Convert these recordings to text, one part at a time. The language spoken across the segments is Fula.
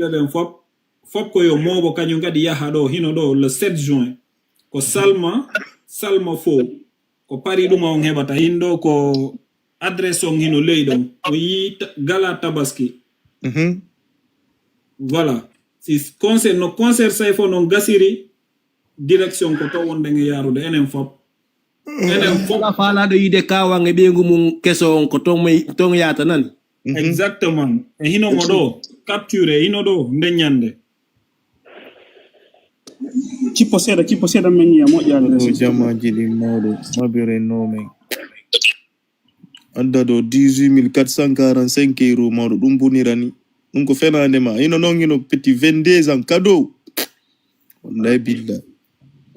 ben fop ko yo mobo kanyum gadi yaha do hino do le 7 juin ko salma fo ko pari dum on hebata hindo ko adresse on hino leydon o yi gala tabaski voilà si concert say fo non gasiri direction ko to wonde nge yarude enen fop la fala do yide kawa nge be ngum keso on ko tong yata nan exactement e hino modo capture hino do ndenyande chi possiede men ya mo jaade o jama jidi mawdo mabire nome anda do 18445 euro mawdo dum bunirani dum ko fenande ma hino nongino petit 22 ans cadeau wallahi billah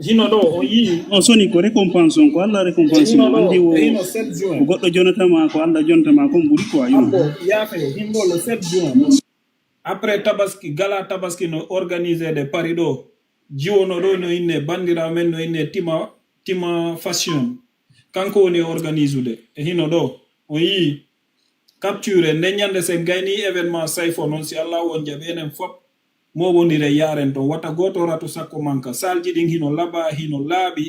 hino do o yi o soni ko récompense on ko alla récompense andi o hino 7 juin ko goddo jonata ma ko alla jonta ma ko mburi ko ayo yafe hino le 7 juin après tabaski gala tabaski no organiser de Paris do jiwono do no inne bandira men no inne tima fashion kanko woni organise de hino do o yi capture nenyande sen gayni événement sayfo non si Allah won jabe enen fop mo wonire yaren to wata goto rato sakko manka salji din hino laba hino labi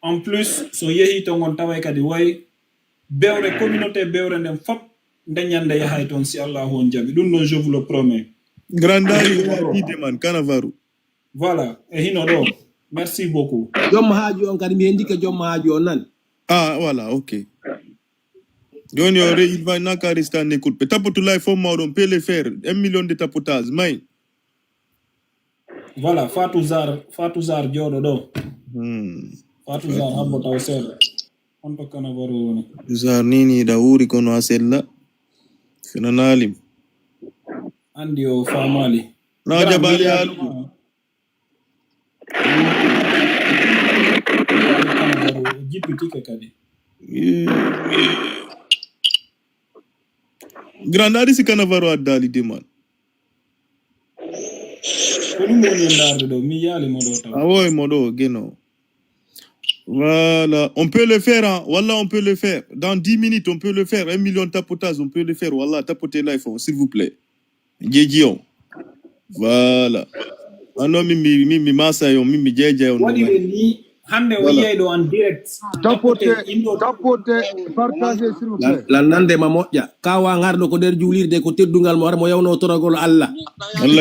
en plus so yehi to ngon taway kadi way bewre communauté bewre ndem fop ndenyande yahay ton si Allah won jabe dum non je vous le promets grandari man Cannavaro voilà e hino do merci beaucoup jom haaji on kadi mi hendike jom haaji on nan voilà ok Joni il va n'akarista n'écoute peut tapoter live on on peut le faire 1 million de tapotage mais voilà Fatou Zar jodo do Fatou Zar habbo taw sel on to Cannavaro woni Zar nini da wuri kono asella fina nalim andi o famali na jabali alu jipitike kadi grandari si Cannavaro adali de man oui modo geno voilà on peut le faire hein? Wallah on peut le faire dans 10 minutes on peut le faire 1 million de tapotage on peut le faire wallah tapoter l'iPhone s'il vous plaît Djejion voilà ano mimi masa yo mimi jeje on wadi hande o yeydo en direct tapoter partager s'il vous plaît la nande ma moƴƴa kawa ngardo ko der julirde ko teddungal mo war mo yawno toragol Allah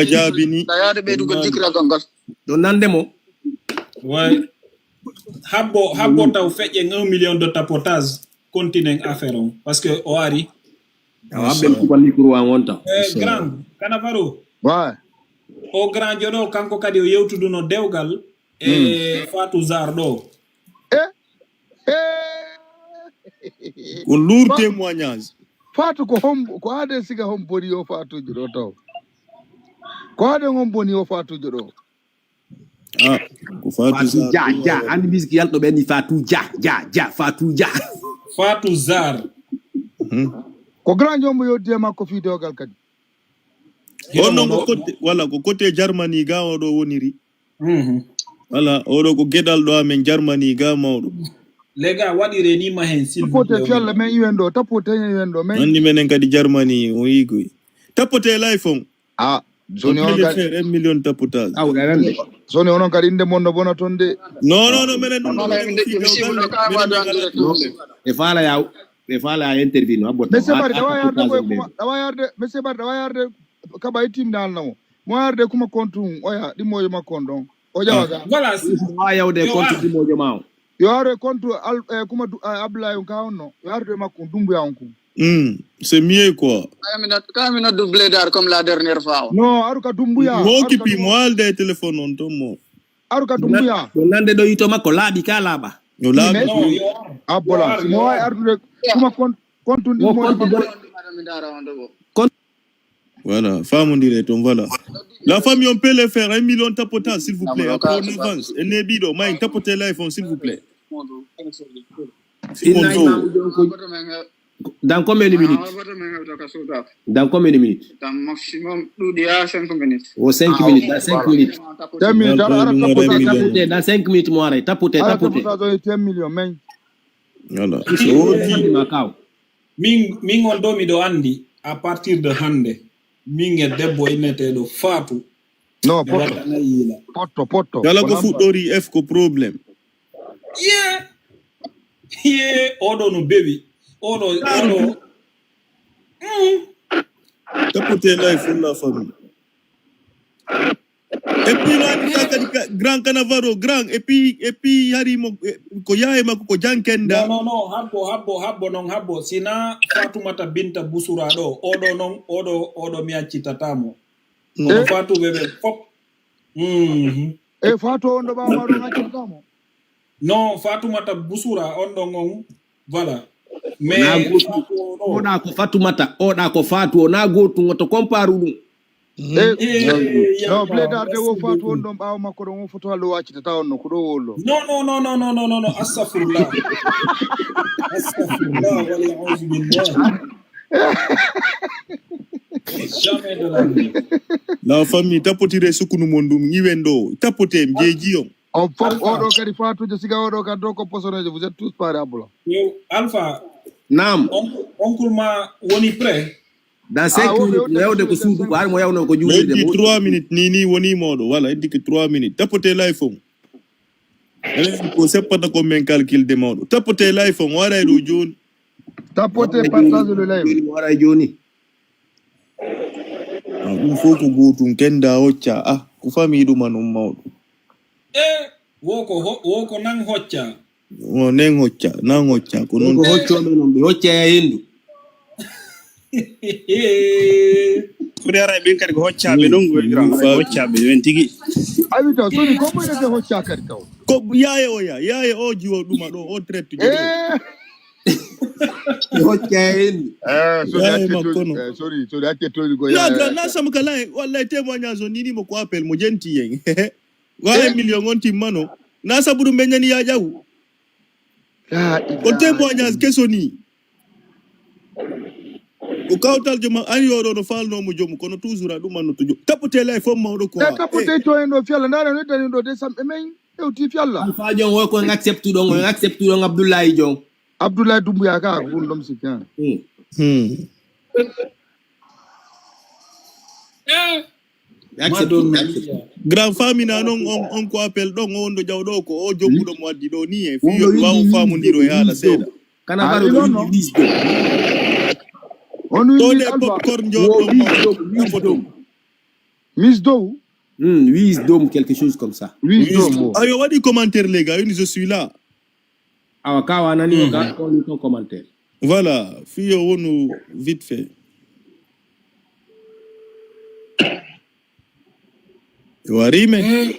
jabini dayade be dugal dikra gongal do nande mo way habbo taw feƴƴe 1 million de tapotage continue affaire on parce que o ari abel ko micro wa wonta grand Cannavaro ouais o grand jodo kanko kadi o yewtuduno dewgal e Fatou Zar do ko lourd témoignage Fatou ko ade siga hom boni o Fatou jodo taw ko ade hom boni o Fatou jodo ko Fatou ja andi musique yalto be ni Fatou ja Fatou Zar ko grand jombo yodde makko fi dogal kadi ono ko côté wala ko côté Germany ga o do woniri voilà oɗo ko gueɗal ɗo amen Germany ga mawɗo les gars waɗire ni ma hen s'il vous plaît tapote fialle men iwen ɗo tapote iwen ɗo men andi menen kadi Germany o yigoy tapote l'iPhone zone on kadi 1 million tapotage zone onon kadi inde mon no bona ton de non menen ɗum e fala ya interview abbo monsieur Bari dawa yarde kaba itim dal namo mo yarde kuma compte oya dimojo makon don o jawaga voilà yawde compte dimojo maw yo yarde compte kuma Abdoulaye ka onno yo yarde makon dumbu ya onko c'est mieux quoi kamina doublé dar comme la dernière fois non aruka dumbu ya mo kipi mo alde téléphone on to mo aruka dumbu ya nande do yito makko laabi ka laaba no laabi abola mo yarde kuma compte dimojo voilà, femme direct, voilà. La famille, on peut le faire 1 million de tapotage, s'il vous plaît. Après, on avance. Et Nebido, Mike, tapotez l'iPhone, s'il vous plaît. Dans combien de minutes? Dans combien de minutes? Dans maximum 5 minutes. Oh, 5 minutes, dans 5 minutes. 10 minutes, tapotez, dans 5 minutes, moi, tapotez. 10 millions, mais. Voilà. Min on do mi do andi à partir de hande minge debbo inneteɗo Fatou No, ɓe poto. waɗana yiila Poto. Kala ko Ko lamba. fuɗɗori F ko problème. ye oɗo no bewi oɗo Tapoter life la famille. Et puis grand Canavaro grand et puis hari mo ko yaye makko ko jankenda. non habbo non habbo sina Fatoumata Binta Boussoura ɗo oɗo non oɗo mi accitatamo kono Fatou ɓeɓe fop E Fatou on ɗo ɓawa maɗo hakkiltamo. non Fatoumata Boussoura on ɗon on voilà na mais gotu oɗa ko Fatoumata oɗa ko Fatou o na gotu ngoto compare ɗum No, bledade wo Fatou on ɗon ɓawa makko ɗon o foto hallo waccitata on no ko ɗo wollo. non astafurlah wala auzu billah jamais de la vie La famille tapotire sukunu mondum ngiwendo tapotem jejiyo. On fop oɗo kadi Fatou je siga oɗo kadi ko posoneje vous êtes tous pareils. yow Alpha nam oncle ma woni prêt dans 5 minutes yawde ko suudu ko har mo yawno ko juulide Eddi 3 minutes ni woni modo wala eddi que 3 minutes tapoter life on. Ele ko seppata ko men calcul de modo tapoter life on wara do joni. Tapoter partage le live. wara joni Ɗum fof ko gotum kenda hocca ko fami ɗum on mawɗo. woko nan hocca O nen hocca nan hocca ko non ko hoccoɓe noon ɓe hocca e hendu Ɓuri ara ɓen kadi ko hoccaɓe ɗon goy grand hoccaɓe ɓen tigi. Abita soni ko moy de hocca kadi taw. ko yaye o jiwo ɗuma ɗo o traite ɓe hocca e hendu Sorry hakke toli go na sam kala wallahi témoignage o nini mo ko appel mo jenti yen wa million on timmano na sabuɗum ɓe ñani ya ƴaw ko témoignage kesoni ko kawtal joma ani oɗo no falnomo jomu kono toujours a ɗumanno to jom tapote lay fof mawɗo ko tapote to en ɗo fiyalla ndara no dani ɗo de samɓe men ƴewti fiyalla Alpha Jon wo ko accepte ɗon Abdoulaye Jon Abdoulaye Doumbouya ka ko ɗum sikkan grand famille na noon on ko appel ɗon o wonɗo jawɗo ko o jommuɗo mo waddi ɗo ni e fi wawo famodiro e haala seeɗa kana baro wisdom on ɗo de popcorn joɗɗo Miss Dow wisdom quelque chose comme ça wisdom ayo waɗi commentaire les gars je suis là awa kawa nani o ka ko ton commentaire voilà fiyo wonu vite fait warime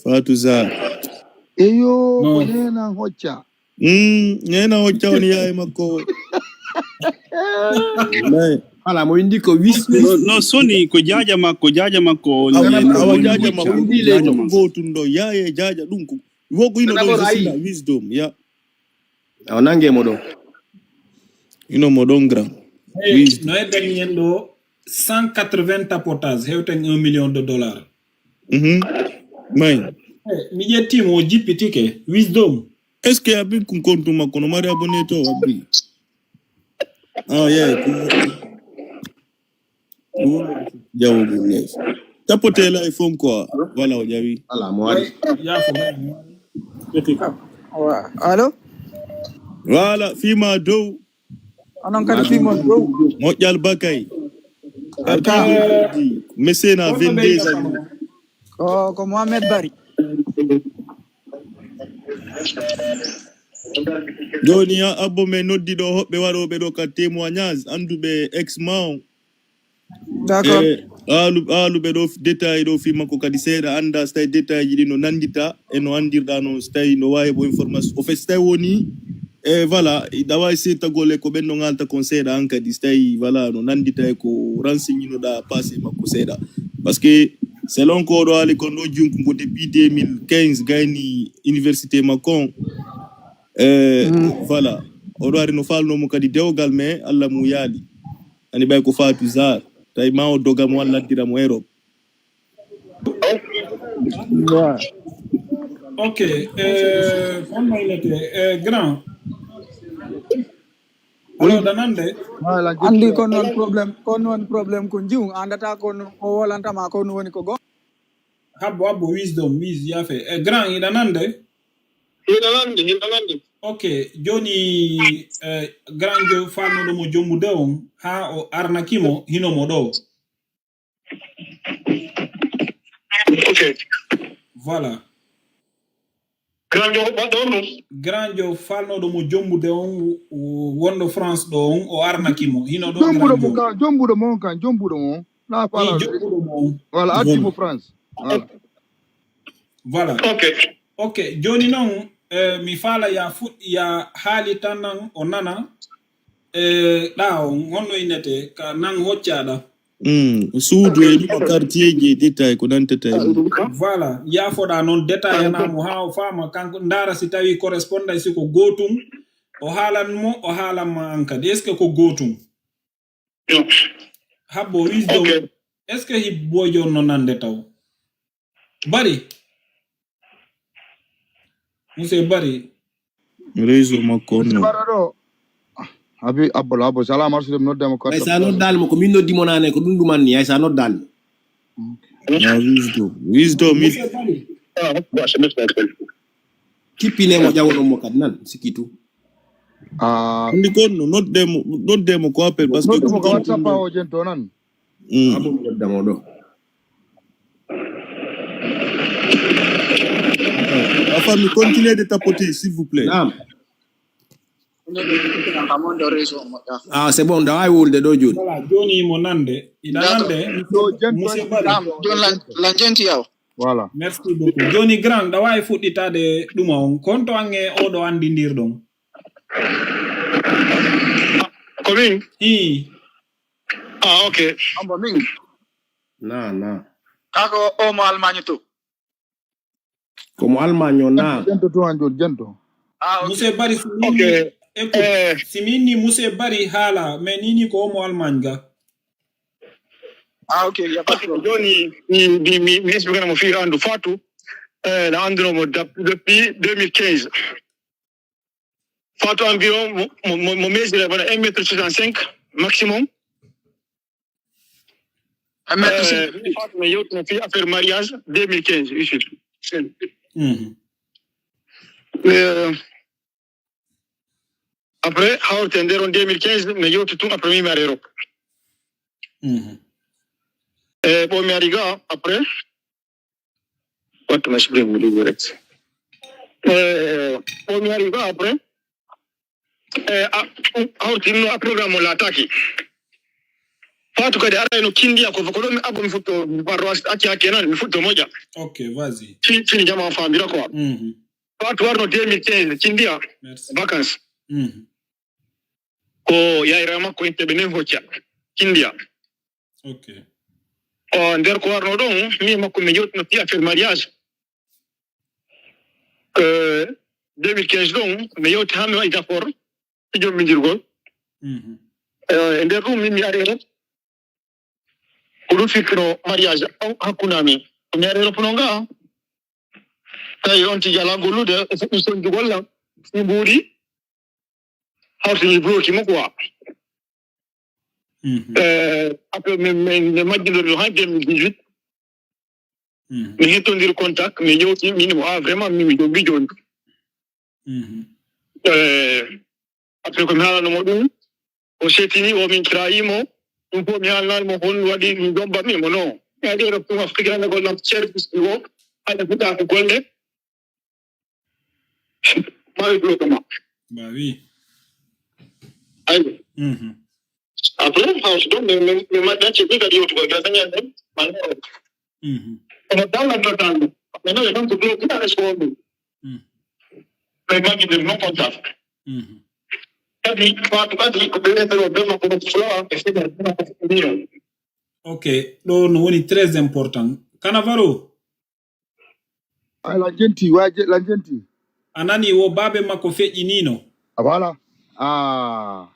Fatou Zar eyo ko nena hocca nena hocca woni yaye makko ala mo indi ko no soni ko jaja makko awa jaja makko gotun ɗo yaye jaja ɗum ko wogo ino ɗo sila wisdom ya o nangue mo ɗo ino mo ɗon grand no heddani en ɗo 180 tapotage hewten $1 million may mi ƴettimo o jippitike wisdom est ce que abin kun compte makko no mari abonné to abbi jawogo les tapote la iphone quoi voilà o jawi ala mo wari yafo allo voilà fima dow onon kadi fimo dow moƴƴal bakay messena 22 ans ko Mohamed Bari joni abbo men noddi ɗo hoɓɓe waɗoɓe ɗo ka témoignage anduɓe ex mao d'accord aaluɓe ɗo détail ɗo fi makko kadi seeɗa anda so tawi détail ji ɗi no nandita e no andirɗa noon so tawi no wawi bo information o fait so tawi woni e voilà ɗa wawi settagol e ko ɓen no ngalta kon seeɗa an kadi so tawi voilà no nandita e ko renseignonoɗa passé makko seeɗa par ce que selon ko oɗo haali kon ɗo junkugo depuis 2015 gayni université makko voilà oɗo ari no falnomo kadi dewgal mais Allah mu yaali ani ɓay ko Fatou Zar tawi ma o dogamo walla addiramo Europe ok honno inete grand Alors danande Wala andi jetti. kon non problem ko jiw andata kon o wolanta ma kon woni ko go habbo wisdom yafe grand danande Hinanande. ok joni grand jo fannoɗo mo jommude on ha o arnakimo hinomo ɗo Okay. voilà grand jo falnoɗo mo jommude on wonɗo France ɗo on o arnakimo hino ɗo grand jo Jombudo mon kan, jombudo mon. Na i fala. jommuɗo mo on Wala attimo France. Wala. voilà Okay. ok joni noon mi faala ya haali tan nan o nana ɗa on honno innete ka nan hoccaɗa suudu e ɗiɗo quartier ji détail ko nantata e ɗum voilà yaafoɗa noon détaillanamo ha o faama kanko ndaara si tawi correspondance si ko gootum o haalanmo o haalanma an kadi est ce que ko gootum habbo wisdom est ce que hibbojo on no nande taw bari monsieur bari réseau makko on no Barado. Abi abbo salam arsude no demo ko. ay sa noddal mo ko min noddimo nane ko ɗum ɗuman ni ay sa noddal mo wisdom monsieur bari kippinemo ƴawonon mo kadi nan sikkitu Ah, andi konno noddemo ko appel parce que no ko WhatsApp o jento nan. abo mi noddamo ɗo la famille continuez de tapoter s'il vous plaît nam ah c'est bon da wawi wolde ɗo joni voilà joni mo nande ina nande Do jento. monsieur bari la jenti yaw Voilà. merci beaucoup joni grand ɗa wawi fuɗɗitade ɗuma on konto ange oɗo andidirɗon Komin? Okay. ambo min na kako o mo almagne to komo allemagne o na Jento to anjol jento. monsieur bari Okay. écoute simini monsieur bari haala mais nini ko omo Allemagne ga ok ya pas Johnny, mi expliquer mon fils Andou Fatou, la Andou depuis 2015. Fatou environ, mon mesure est 1,65 m maximum. Fatou, mais ma fille a fait le mariage 2015, ici. Après, a attendu en 2015, mais yo tout après mi mariage. Bon, mi arriva après. Quanto mais primo di direct. Bon, mi arriva après. A utino a programma l'attacchi. Fatto che ara no kindia ko ko mi abo mi futto barro aki nan mi futto moja. Ok, vas-y. Fini jama famira ko. Fatto warno 2015 kindia. Merci. Vacances. Ko yaira makko inte benen hocca. Kindia. Ok. Nder ko warno ɗon mi makko mi yotno fi affaire mariage 2015 ɗon mi yewti ha mi waɗi d' accord e jommidirgol nder ɗum min mi ari ren ko ɗum fikkino mariage hakkunde amin mi ari roppuno nga tawi on tigi ala gollude e fuɗɗi sonjugol am mi mbuuɗi hawtini bloki mo quoi après me majjidori ha 2018 mi hettodiri contact mi yewti minimo vraiment mimi jogui joni après ko mi haalanomo ɗum o settini o min kirayimo ɗum fof mi haalnanimo hon waɗi mi jombamimo non mi aɗi européen afrique ane gollam service ɗi o haɗa fuɗɗako golle mawi bloquement Bah oui. aywa après house ɗum mi maɗɗanci ɗi kadi yewtugo gasañanden ono dallantotanmo ɓe nawi tan ko bloqué aɗa so ɗum ɓe majjidir non contact kadi Fatou kadi ko ɓe wiyetero ɓe makko no floa e fiɗa Ok, ɗo no woni très important. Kanavaro, Ay la jenti waje la jenti. anani wo babe makko feƴƴinino. Ah, voilà. Ah.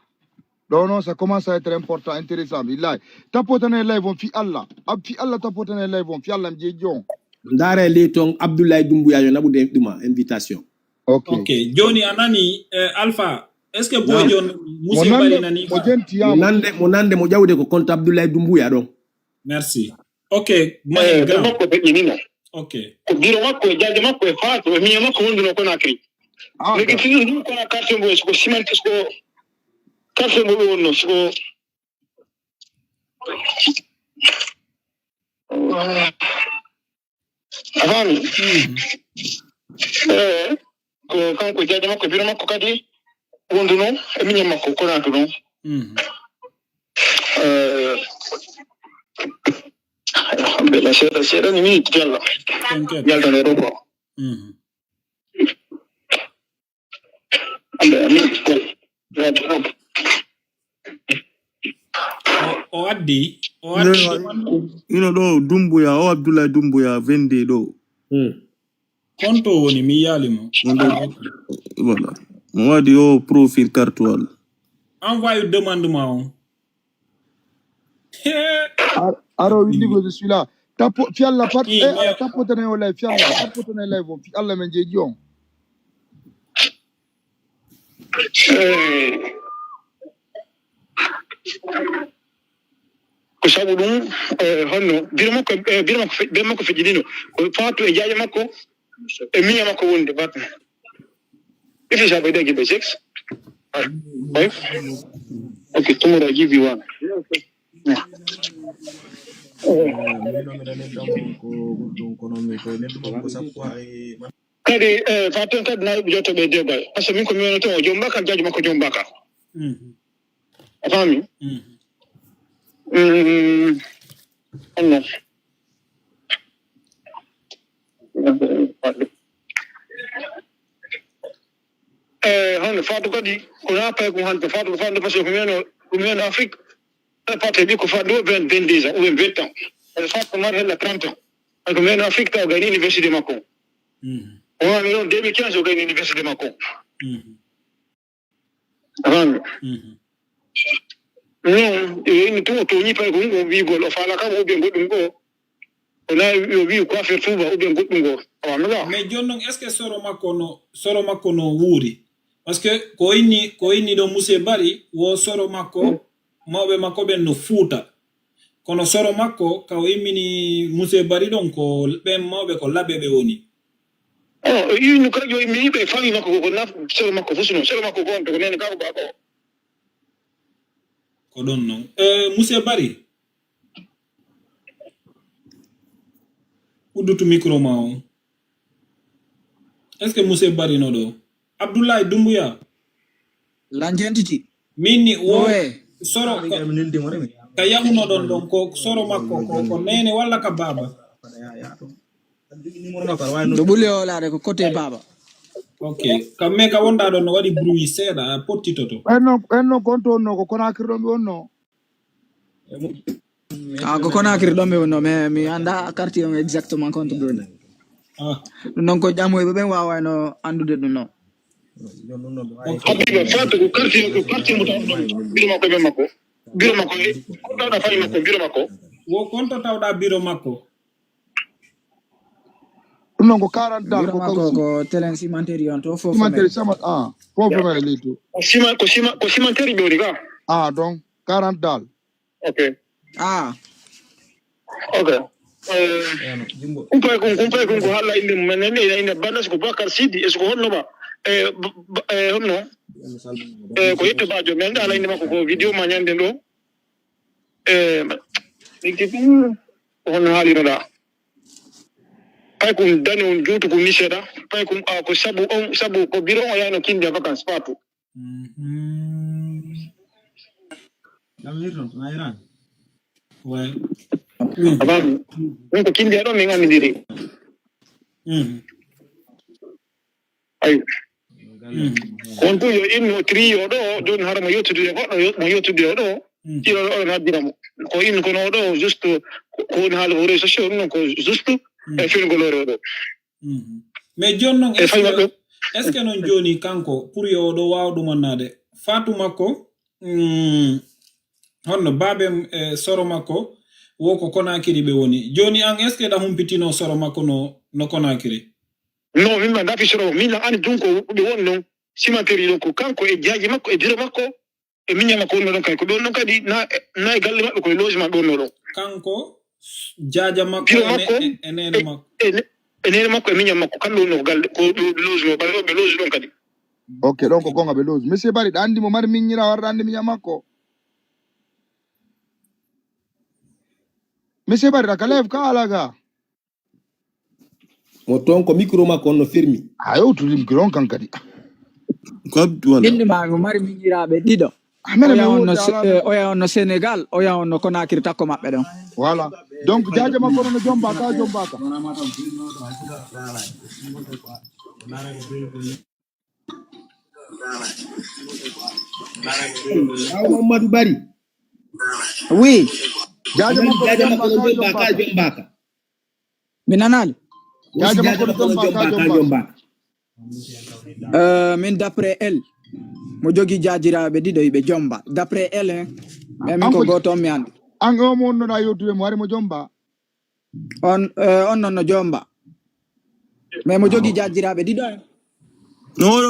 Non, ça commence à être important, intéressant. Billahi. Tapotane live on fi Allah. Ab fi Allah tapotane live on fi Allah mjejon. ndaare le ton abdoulaye dumbuyajo naɓude ɗuma invitation Ok. Ok, joni anani Alpha, est-ce que boy John monsieur bari nani mo gentiamo monande mo jawde ko compte Abdoulaye Doumbouya don. Merci. Ok, my grand. Ok. Ko biro makko e jaaje makko e faato e miya makko wonduno Conakry. Legi tigi dum kono carte mo ko ciment ko carte mo wonno ko avant ko kanko jaaje makko biro makko kadi wonduno e miya makko Conakry non. Alhamdulillah saya ni minute yalla yalla ne robo o addi you know do Doumbouya o Abdoulaye Doumbouya vende do konto woni mi yalimo voilà mo wadi o profil cartoal envoie demandement on aro windigo je suis là tapo fialla pat tapo tane wala fialla tapo tane live on fi Allah men jeji on ko sabu dum honno birma ko fejidino ko faatu e jaaje makko e miya makko wonde bat if you have a day give me 6 5 okay tomorrow I give you one kadi faatu kadi na joto be debal parce que min ko mi wona to jombaka jaaje makko jombaka afami Allah han faatu kadi ko na pay ko han faatu parce que ko men Afrique faatu bi ko faatu 22 ans ou 20 ans faatu mar hela 30 ans ko men Afrique ta gani université makko on a 2015 au gani université makko non ni to ni pay ko ngo bi go lo fala kam o be godum go ona yo bi ko affaire tuba o be godum go mais jonnon est ce que soro makko no wuri parce que ko inni do musse bari wo soro makko mawbe makko ben no fuuta kono soro makko ka o immini musse bari don ko be mawbe ko labbe be woni yinu ko yo mi be fami makko ko na soro makko fusuno soro makko gonto ko nen ka ba ko don non musse bari udutu micro ma on est ce que musse bari no do Abdoulaye Doumbouya lanjentiti minni wo soro ka yahuno don ko soro makko ko nene walla ka baba do bulle o laade ko côté baba ok kamme ka wonda don wadi bruit seeda pottitoto enno konto no ko Conakry do wonno ko Conakry do wonno mais mi anda quartier exactement konto do non ko jamo be ben waawano andude dum no habiba faatu ko quartier mo taw biro makko ko tawda fay makko biro makko wo konto tawda biro makko non ko 40 dal ko telen cimentaire on to fo cimentaire sama fo famere litu ko cimentaire be riga donc 40 dal okay okay kumpay ko halla inde men ine banas ko Bakar Sidi es ko honno ba honno ko yetto baajo men ala inde makko ko video ma nyande do on haali no da pay ko dani on juutu ko miseda pay ko ko sabu ko biro o yano kinde vacances patu ouais avant ko kinde do mi ngami diri ay on to yo inno trio do don harama yotude mo yotude do tiro o na diramo ko in ko no do juste ko on hal hore so non ko juste e fin goloro do mais jonnon est ce que non joni kanko pour yo do wawdu monnade fatou makko honno babem soro makko woko Conakry be woni joni an est ce que da humpitino soro makko no Conakry non min ma dafi soro min an dunko be won non cimenterie donc kanko e jaaji makko e dira makko e minya makko no don kay ko don kadi na e galle mabbe ko logement don no kanko jaaja makko e nene makko e nene makko e minya makko kambe no galle ko logement ba be loge don kadi ok donc gonga be loge monsieur Bari andi mo mari minyira warda andi minya makko monsieur Bari da kalev ka alaga mo ton ko micro makko no fermi ayo to micro kan kadi indi ma mari minyirabe dido oya on no Sénégal oya on no Conakry takko mabbe don voilà donc jaaja makko no jomba ka Mamadou Bari oui jaaja makko no jomba ka minanal jaaja makko no jomba min d'après elle mo jogi jaajirabe dido be jomba d'après elle hein mais min ko goto mi andi an o mo no da yotude mo wari mo jomba on no jomba mais mo jogi jaajirabe dido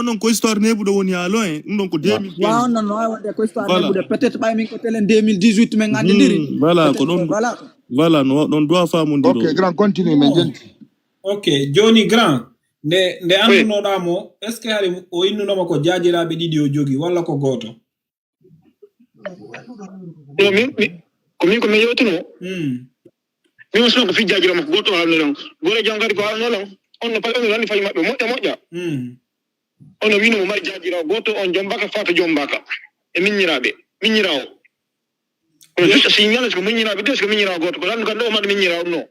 non ko histoire nebudo woni alo donc ko 2015 waaw non wonde ko histoire nebudo peut-être bay min ko telen 2018 men ngandi diri voilà ko non voilà non doit famondiro ok grand continue men jenti ok joni grand nde andunoɗa mo est ce que hari o innunoma ko jaajiraɓe ɗiɗi o jogi walla ko goto min ko mi yewtuno min sino ko fi jaajira makko goto halno ɗon gore jangari ko halno ɗon on no pay on rani fayi maɓɓe moƴƴa ono wino mo mari jaajirawo goto on jombaka fato jombaka e miññirawo kono juste si ñalas ko miññiraɓe des ko miññirawo goto ko randu kan ɗo o maɗa miññirawo no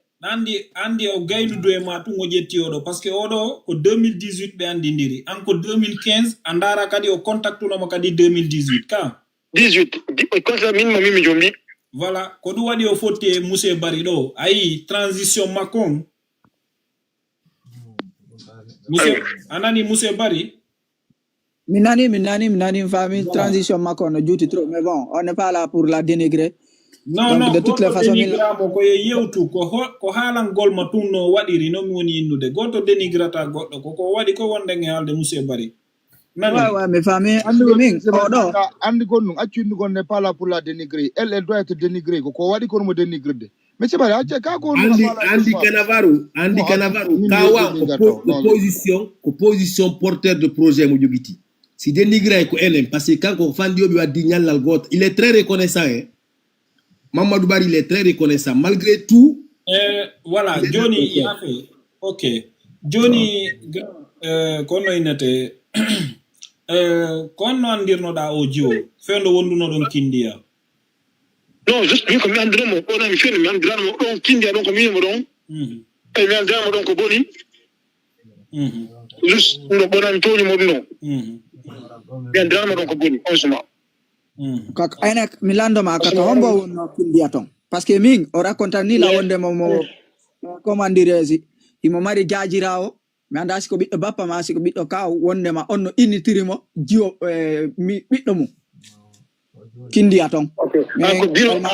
andi o gaynudo e ma tun o ƴetti oɗo par ce que oɗo ko 2018 ɓe andidiri an ko 2015 a ndara kadi o contactunoma kadi 2018 ka 18 consa min mimi jombi voilà ko ɗum waɗi o fotti e monsieur Bari ɗo ayi transition makko on monsieur anani monsieur Bari minani fami transition makko no juuti trop mais bon on n'est pas là pour la dénigrer. Non, de toutes les façons ko yewtu ko haalangol ma tun no waɗiri no mi woni innude goto dénigrata goɗɗo ko waɗi ko wonde e haalde monsieur Bari ouais mais famille andi gonnu accindu gon n'est pas là pour la dénigrer elle doit être dénigrée ko waɗi ko mo dénigrer de monsieur Bari acce ka ko andi Canavaro kawa ko position porteur de projet mo jogiti si dénigrer ko enen parce que kanko fandi obi waddi nyallal goto il est très reconnaissant Mamadou Bari il est très reconnaissant malgré tout. Voilà, Johnny il a fait. OK. Johnny kono inete kono andirno da audio fendo wonduno don kindia. Non, juste mi ko mi andirmo kono mi fendo mi andirmo don kindia don ko mi mo don. E mi andirmo don ko boni. Juste no bonan toni mo no. Mi andirmo don ko boni on suma. Kak aynak milando ma kaka hombo wonno kindia ton parce que min o raconta ni la wonde mo comment dire imo mari jaajirawo mi anda siko biddo bappa ma siko biddo ka wonde ma onno initirimo jiwo mi biddo mum kindia ton ko biro on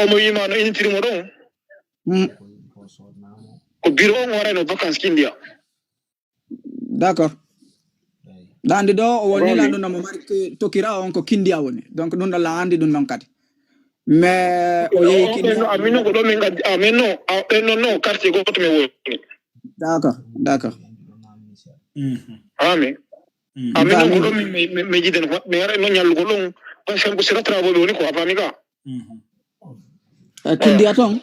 o mo yima no initirimo don ko biro on wara no vacances kindia d'accord dandi do woni landu no mari tokira on ko kindia woni donc dun la andi dun non kadi mais o yeyi kindia amino ko do min gadi amino no quartier go to me woni d'accord amen amino ko do mi jiden ko me yare no nyallu ko don parce que ko sira travail woni ko afami ka kindia ton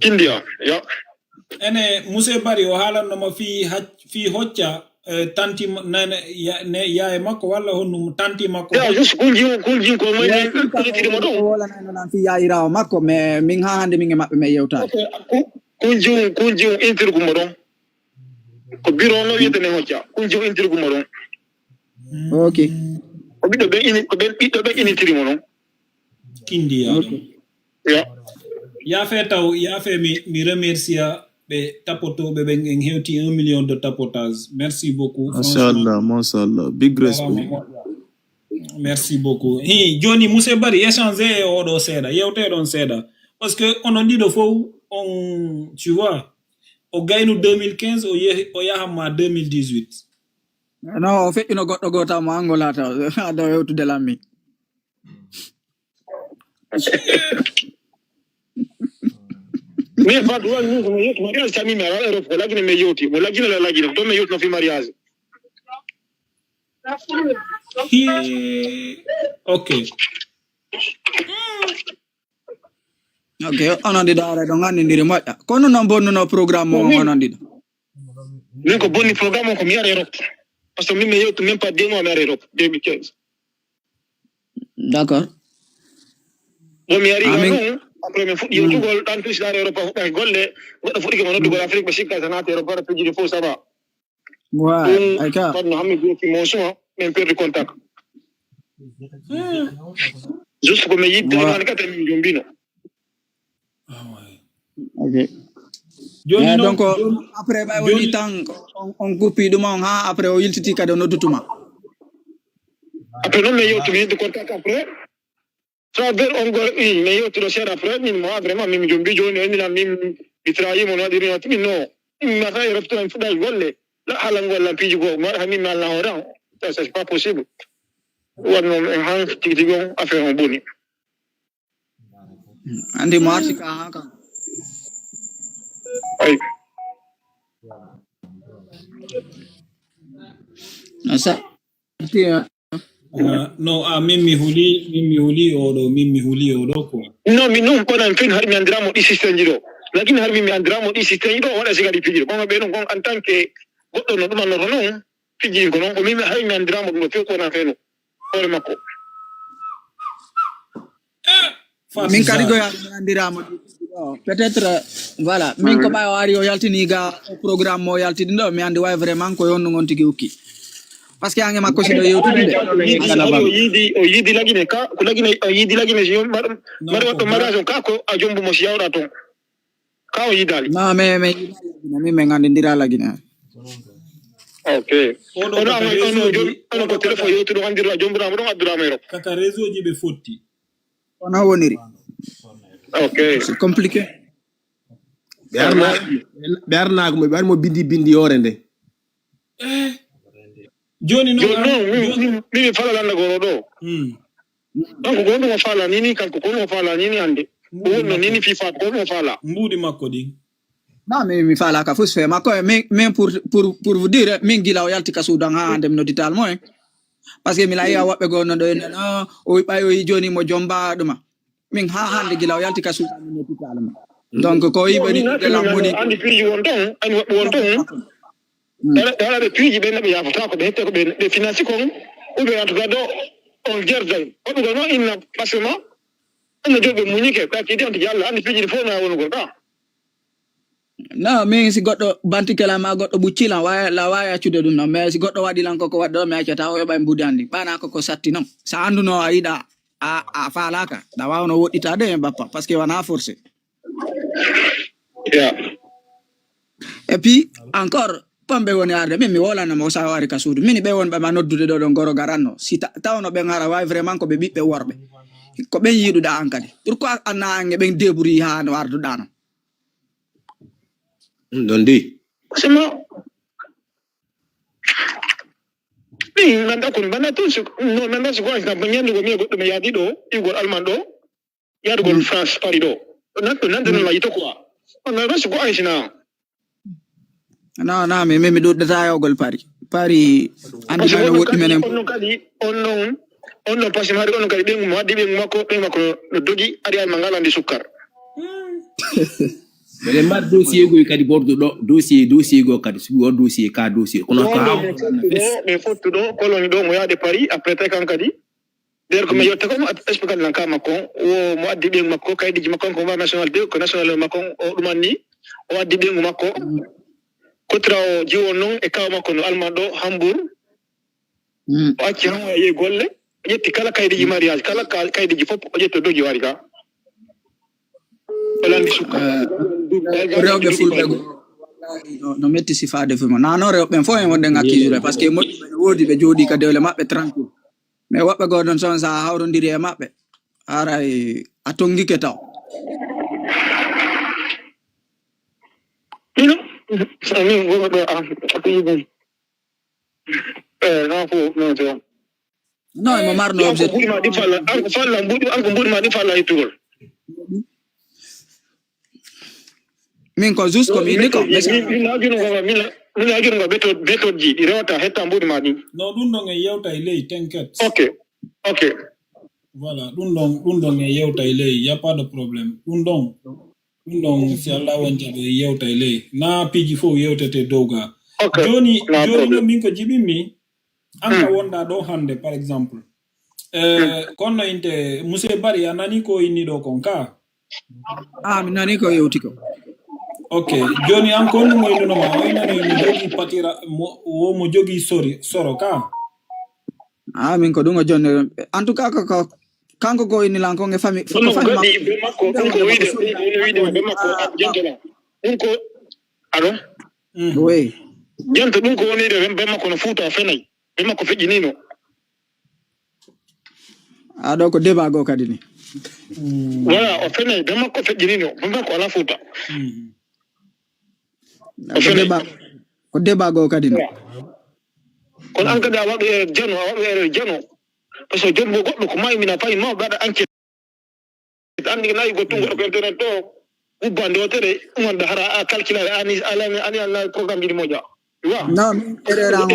kindia ya ene monsieur Bari o haalanno mo fi hocca tanti nane yaay makko walla honnum tanti makko ya just kunji ko moy ni mo do wala nan fi yaay raw makko mais min hande min e mabbe me yewta kunji intir ko mo don ko biro no yete ne hocca kunji intir ko mo don OK ko biddo be initiri mo don kindi ya fe taw ya fe mi remercier be tapotoɓe ɓe en hewti 1 million de tapotage merci beaucoup machallah big respect merci beaucoup joni monsieur Bari échanger e oɗo seeɗa yewteɗon seeɗa parce que onon ɗiɗo fof on tu vois o gaynu 2015 o yahama 2018 non o feƴƴino goɗɗo goto mo Angola taw aɗa yewtude lammi mais pas droit nous mo yotto mariage tami mi ara Europe ko lagine me yoti mo lagine la lagine to me yotno fi mariage okay onondiɗo ara ɗo gandidiri moƴƴa kono noon bonnuno programme o onondiɗo min ko bonni programme o ko mi ara Europe parce que min mi yewtu même pas 2 mois mi ara Europe 2015 d'accord bon mi ari non après mi fuɗɗi yewtugol ɗan tusiɗare Europe fuɗɗaki golle goɗɗo fuɗɗike mo noddugol Afrique ɓe sikka sanate Europe ara pejiri fof ça va ouais ayka fadno hammi joki mon soin min perdi contact juste ko mi yidde mane kata min jombino ok donc après ɓay woni tan on guppi ɗum on ha après o yiltiti kadi o noddutuma après noon mi yewtu mi yidde contact après travers on gol mi yewtuɗo seeɗa après min moi vraiment min jombi joni endina min mi trahimo no waɗiri watti min non min mata e reftuɗan fuɗɗaki golle haala gollan piiji goo mi waɗa ha min mi alna hoore an c'est pas possible wanno han tigi tigi on affaire on boni andi mo arti ka ha kam ay sa no min mi huli oɗo ko non min noon ɓonan fen har mi andiramo ɗi systéme ji ɗo lagine har mi andiramo ɗi systéme ji ɗo waɗa siga ɗi pijiri ɓama ɓe ɗon kon en tant que goɗɗo no ɗumannoto noon pijiri ko noon ko min har mi andiramo ɗum ɗo few ɓonan feno hoore makko min kadi go andiramo peut-être voilà min ko ɓawi o ari o yaltini ga programme mo yaltini ɗo mi andi way vraiment ko yonno gon tigui ukki parce que ange makko siɗo yewtude o yiidi lagine ka ko lagine o yiidi lagine si mbaɗa waɗɗo mariage o ka ko a jombumo si yawɗa toon ka o yiidali non mais min min gandidira lagine ok ono ko téléphone yewtuɗo andirɗa jombunamo ɗon addurama Europe kaka réseau ji ɓe fotti ono woniri ok c'est compliqué ɓe arnaako mo ɓe ari mo bindi hoore nde joni non min fala landa goro ɗo donc ko wonɗumo faala nini kanko ko wonɗumo faala nini hannde ko wonno nini fi faat ko wonɗumo faala mbuɗi makko ɗin non mais mi falaka fus fe makko min pour vous dire min gila o yalti ka suudan ha hande mi noddital mo parce que mi layi a woɓɓe gonno ɗo enen o ɓay o yi joni mo jomba ɗuma min ha hande gila o yalti ka suudan mi noddital mo donc ko yiɓani delamboni andi piiji won ton andi woɓɓe won ton ɗaɗaɓe piiji ɓe naɓe yafata ko ɓe hette ko ɓe finance kon ou bien en tout cas ɗo on gerday hoɓɓugo noon inna pasquement anno joɓe muñike ɓakidi on tigi Allah andi piiji ɗi fof na wonugol ɗa non min si goɗɗo bantikela ma goɗɗo ɓuccilan la wawi accude ɗum noon mais si goɗɗo waɗilan koko waɗɗo mi accata o yoɓa e mbuudi andi ɓana koko satti noon sa anduno a yiɗa a falaka ɗa wawno woɗɗitade e bappa par ce que wona forcé et puis encore pamɓe woni arde min mi wolanamo o saha wari ka suudu min ɓe wonɓe ma noddude ɗo ɗon goro garanno si tawno ɓe gara wawi vraiment ko ɓe ɓiɓɓe worɓe ko ɓen yiɗuɗa an kadi pourquoi anna ange ɓen débrouille ha no arduɗa no ɗon de sima min nanda kon bana to no nanda so ko kam ñandugo mi goɗɗo mi yaadi ɗo igol allemand ɗo yaadugol France Paris ɗo nande non layito quoi nanda so ko aysina non non mais mi ɗuɗɗata yawgol Paris andi ɓayno woɗɗi menen on kadi on non passion hari on kadi ɓen waddi ɓen makko no dogi ari alma ngalandi sukkar mbeɗen mbaɗa dossier goy kadi bordo ɗo dossier go kadi sugi o dossier ka dossier kono ɓe fottuɗo cologne ɗo mo yaade Paris après tay kan kadi nder ko mi yetta ko expliqué nan ka makko o mo addi ɓen makko kaydiji makko ko mba nationalité ko national makko o ɗuman ni o addi ɓengu makko kotira o jiwon noon e kaw makko no allemand ɗo Hambourg o acci han o yehi golle o ƴetti kala kaydiji mariage kala kaydiji fof o ƴetti o dogi wari ka o landi sukka rewɓe fulɓe no metti sifade fuma nano rewɓe fof en wonde ngakkisure par ce que moƴƴi ɓe woodi ɓe jooɗi ka dewle maɓɓe tranquille mais woɓɓe goo ɗon son sa hawrodiri e maɓɓe haray a tonguike taw no mi go do no fo no to no mo marno objectif buri ma di falla an falla buri ma di falla itugol min ko juste comme ini ko mi la gino go beto ji di rewta hetta buri ma di no dun do nge yewta ilay t'inquiète. OK Voilà, dun dong nge yewta ilay, y a pas de problème. Dun dong si Allah wanja be yewta ilay. Na piji fo yewtete doga. Joni no min ko jibi mi anka wonda do hande par exemple. Kono inte Monsieur Bari anani ko ini do konka. mi nani ko yewti ko. Okay, joni anko no moy no ma wayna ni jogi patira mo jogi soro ka. Min ko dungo jonne en tout cas ko kanko ko ini lanko nge fami ko wide be makko jentela ko alo oui jento dum ko woni de be makko no futa fenay be makko fejinino do ko débat go kadi ni voilà o fenay be makko fejinino be makko ala futa ko débat go kadi ni kon an kada wabe jano parce que jombo goddo ko may mina fay ma gada enquête andi nay go tungo ko internet to ubande o tere wonda hara calculer ani ala programme di moja wa non erreur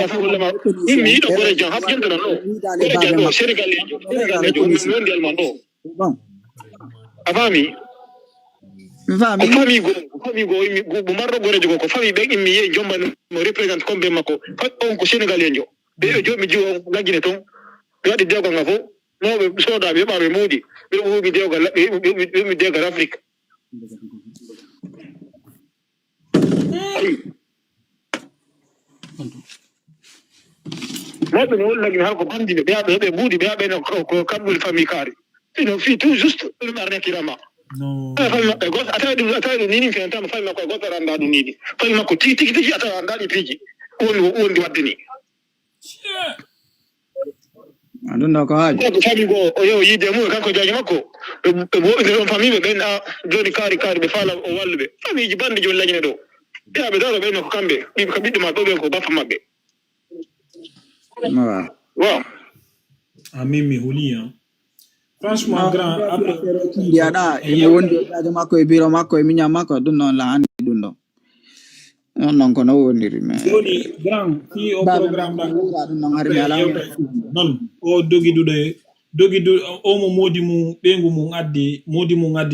mi do gore jan hab jento no gore jan do Sénégal do mondial mando bon afami fami go marro gore jogo ko fami be mi ye jomba no represent kombe mako on ko Sénégal enjo be jomi jiwo lagine ton wadi diogo ngafo no be soda be ba be mudi be wubi diogo be diogo Afrique ma be no lagine ha ko bandi be mudi be no ko kabul fami kari sino fi tout juste le marne kirama no ata nini fenta ma fami ko gota randa du nini fami ko tiki ata randa di piji wondi wadini I don't know ko haji ko fami go yo yide mu kanko jaji makko bo fami be na joni kari be fala o walbe fami ji bandi joni lagine do ya be daro be no kambe bi ko bidde ma do be ko bafa mabbe wow Mimi hulia franchement grand après ya da e wondi jaji makko e biro makko e minya makko dun non la andi dun do non ko no wondiri me joni grand fi au programme da non harmi ala non o dogi o mo modi mu bengu mu ngaddi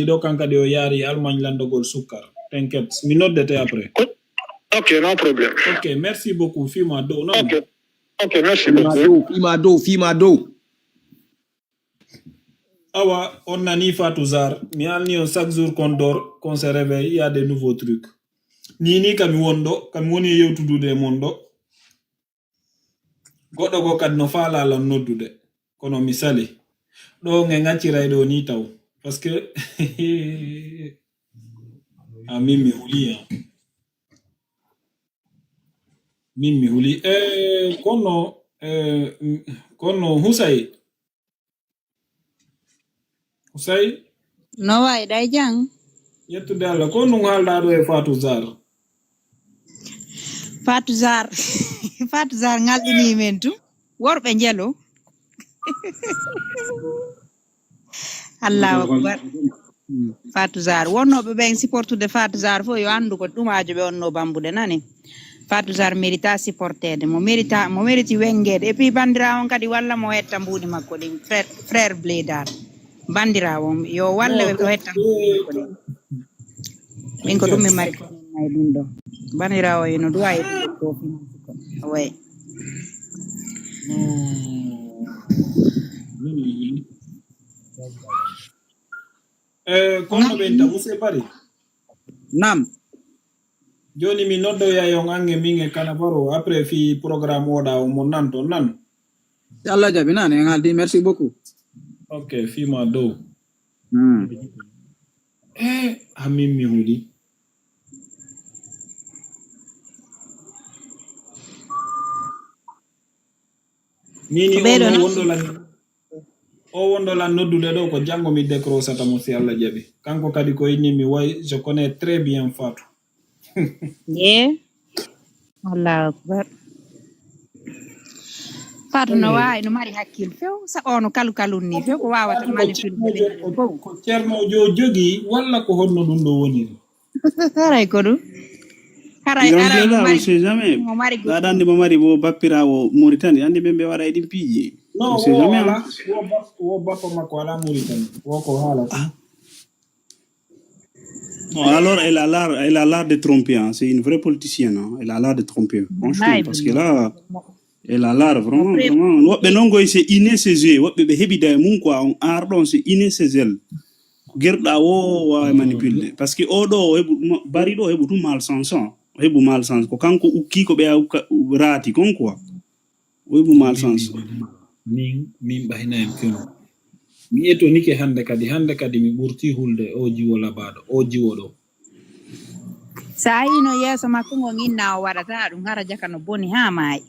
do kanka de o yari Allemagne landogol sukkar t'inquiète mi noddete après OK no problem OK merci beaucoup fima do non OK merci beaucoup fima do awa on nani Fatou Zar mi alni on chaque jour qu'on se réveille il y a des nouveaux trucs ni kami woni yewtudude mondo goddo go kad no faala lam noddude kono misali do nge ngacciray do ni taw parce que mimi huli kono Husay no way day jang yettude Allah kono halda do e Fatou Zar ngaldini men tu worbe jelo Allahu akbar Fatou Zar wonnobe ben supportude Fatou Zar fo yo andu ko dumaajo be onno bambude nani Fatou Zar mérita supportede mo mériti wengede et puis bandira on kadi walla mo hetta mbudi makko din frère Blédar bandira on yo walla be hetta mbudi makko din min ko dum mi mari ko may dum do bandira o eno duwa e ko way kono benta Monsieur Bari nam joni mi noddo ya yo ngange minge kanavaro après fi programme oda o mo nanto nan Allah jabi nan ngaldi merci beaucoup OK fima do mi hudi nini wondo la noddude do ko jango mi décrochata mo si Allah jabi kanko kadi ko inni mi way je connais très bien Fatou Allahu akbar. Fatou no wawi no mari hakkil few sa ono kalu ni few ko wawata manipulde ko ceernojo jogi walla ko honno ɗum ɗo woni haray ko ɗum haray on sait jamais aɗa andi mo mari bo bappirawo Mauritanie andi ɓe waɗa e ɗin piiji non wo bappa makko ala Mauritanie wo ko haalata. Bon, alors elle a l'art de tromper, hein. C'est une vraie politicienne, hein. Elle a l'art de tromper, franchement, parce que là, elle a l'art vraiment. Wobbe nongo c'est inné ses yeux, wobbe be hebida mun quoi, on ardon c'est inné ses ailes. Gerda wo wa manipuler parce que odo bari do hebu malsens, hebu malsens ko kanko ukki ko be rati kon quoi. Hebu malsens. Min bahina en keno. Mi eto nike hande kadi mi burti hulde o jiwo labado o jiwo do sa ino yeso makko ngo nginna o warata dum hara jakano boni ha may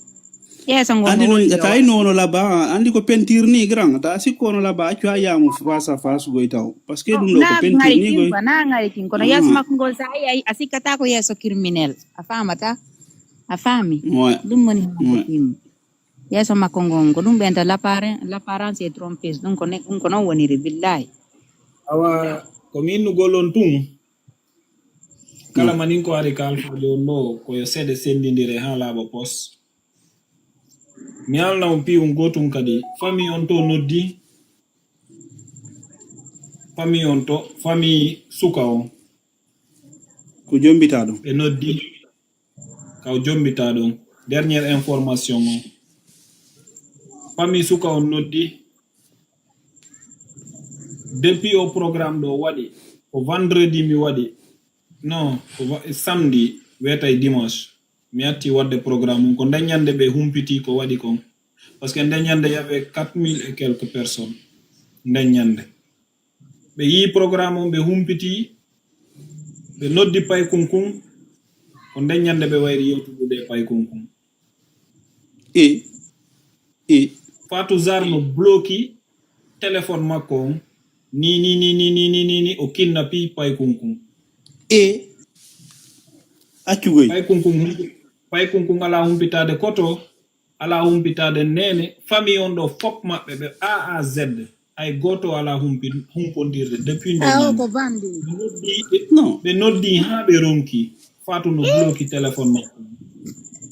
yeso ngo andi non ta ino no laba andi ko peinture ni grand ta sikko no laba accu ayamu face à face go itaw parce que dum do ko peinture ni go na ngari kin kono yeso makko ngo sa ay asikata ko yeso criminel afamata afami dum moni yeso makko ngo dum benta l'apparence est trompeuse donc ko non woniri billahi awa ko min golon tum kala manin ko ari kalfa jondo ko yo sede sendindire ha labo pos mi alna on pi un gotum kadi famille on to noddi famille suka on ko jombita do e noddi kaw jombita do dernière information on famille suka on noddi depuis au programme do wadi au vendredi mi wadi non samedi weta e dimanche mi atti wadde programme ko dañande be humpiti ko wadi kon parce que dañande y avait 4000 et quelques personnes dañande be yi programme on be humpiti be noddi pay kunkun ko dañande be wayri yewtude pay kunkun e Fatou Zar no bloki téléphone makko ni o kidnappi pay kunkun accugoy pay kunkun ala humpitade koto ala humpitade nene famille on do fop mabbe be A à Z ay goto ala humpondirde depuis ko bandi non be noddi ha be ronki Fatou no bloki téléphone makko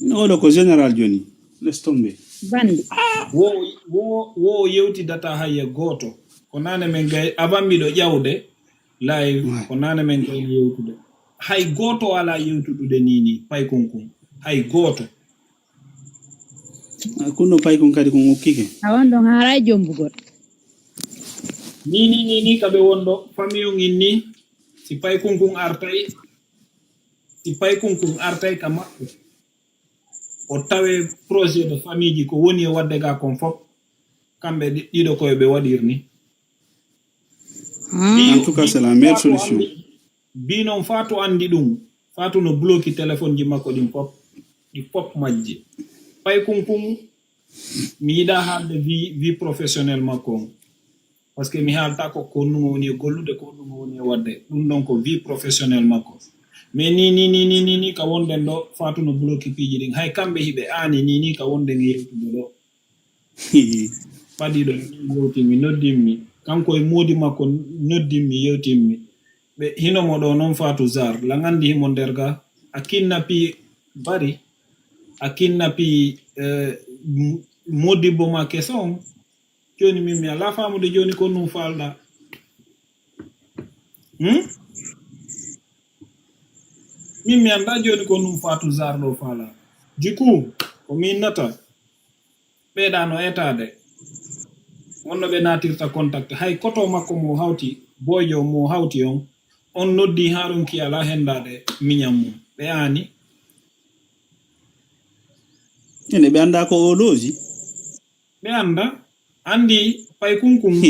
no do ko général Johnny laisse tomber bandi wo yewti data haye goto ko nane men gay avant mi do ƴawde live ko nane men gay yewtude hay goto ala yewtude nini pay kunkun hay goto kuno pay kun kadi ko ngokkike awon don haray jombugol ni kabe wondo famille ngin ni si pay kunkun artay ka makko o tawe projet de famille ji ko woni e wadde ga kon fop kambe dido ko be wadirni en tout cas c'est la meilleure solution bi non Fatou andi dum Fatou no bloki téléphone ji makko dim pop majji pay kunkun mi yida haalde vie professionnel makko parce que mi haalta ko nungo woni gollude ko nungo woni wadde dum donc ko vie professionnel makko mais ni ka wonden do Fatou no bloki piji din hay kambe hibe ani ni ka wonden yewtude do padi do yewtimi noddimi kanko e modi makko noddimi yewtimi be hino mo do non Fatou Zar la ngandi himo derga akinnapi bari akinnapi modi bo ma keson joni mimi ala famu de joni ko num falda mimi anda joni ko num Fatou Zar do fala du coup ko min nata be dano etade wonno be natirta contact hay koto makko mo hawti boyo mo hawti on noddi harun ki ala hendade miñam be ani ene be anda ko oloji be anda andi pay kunkun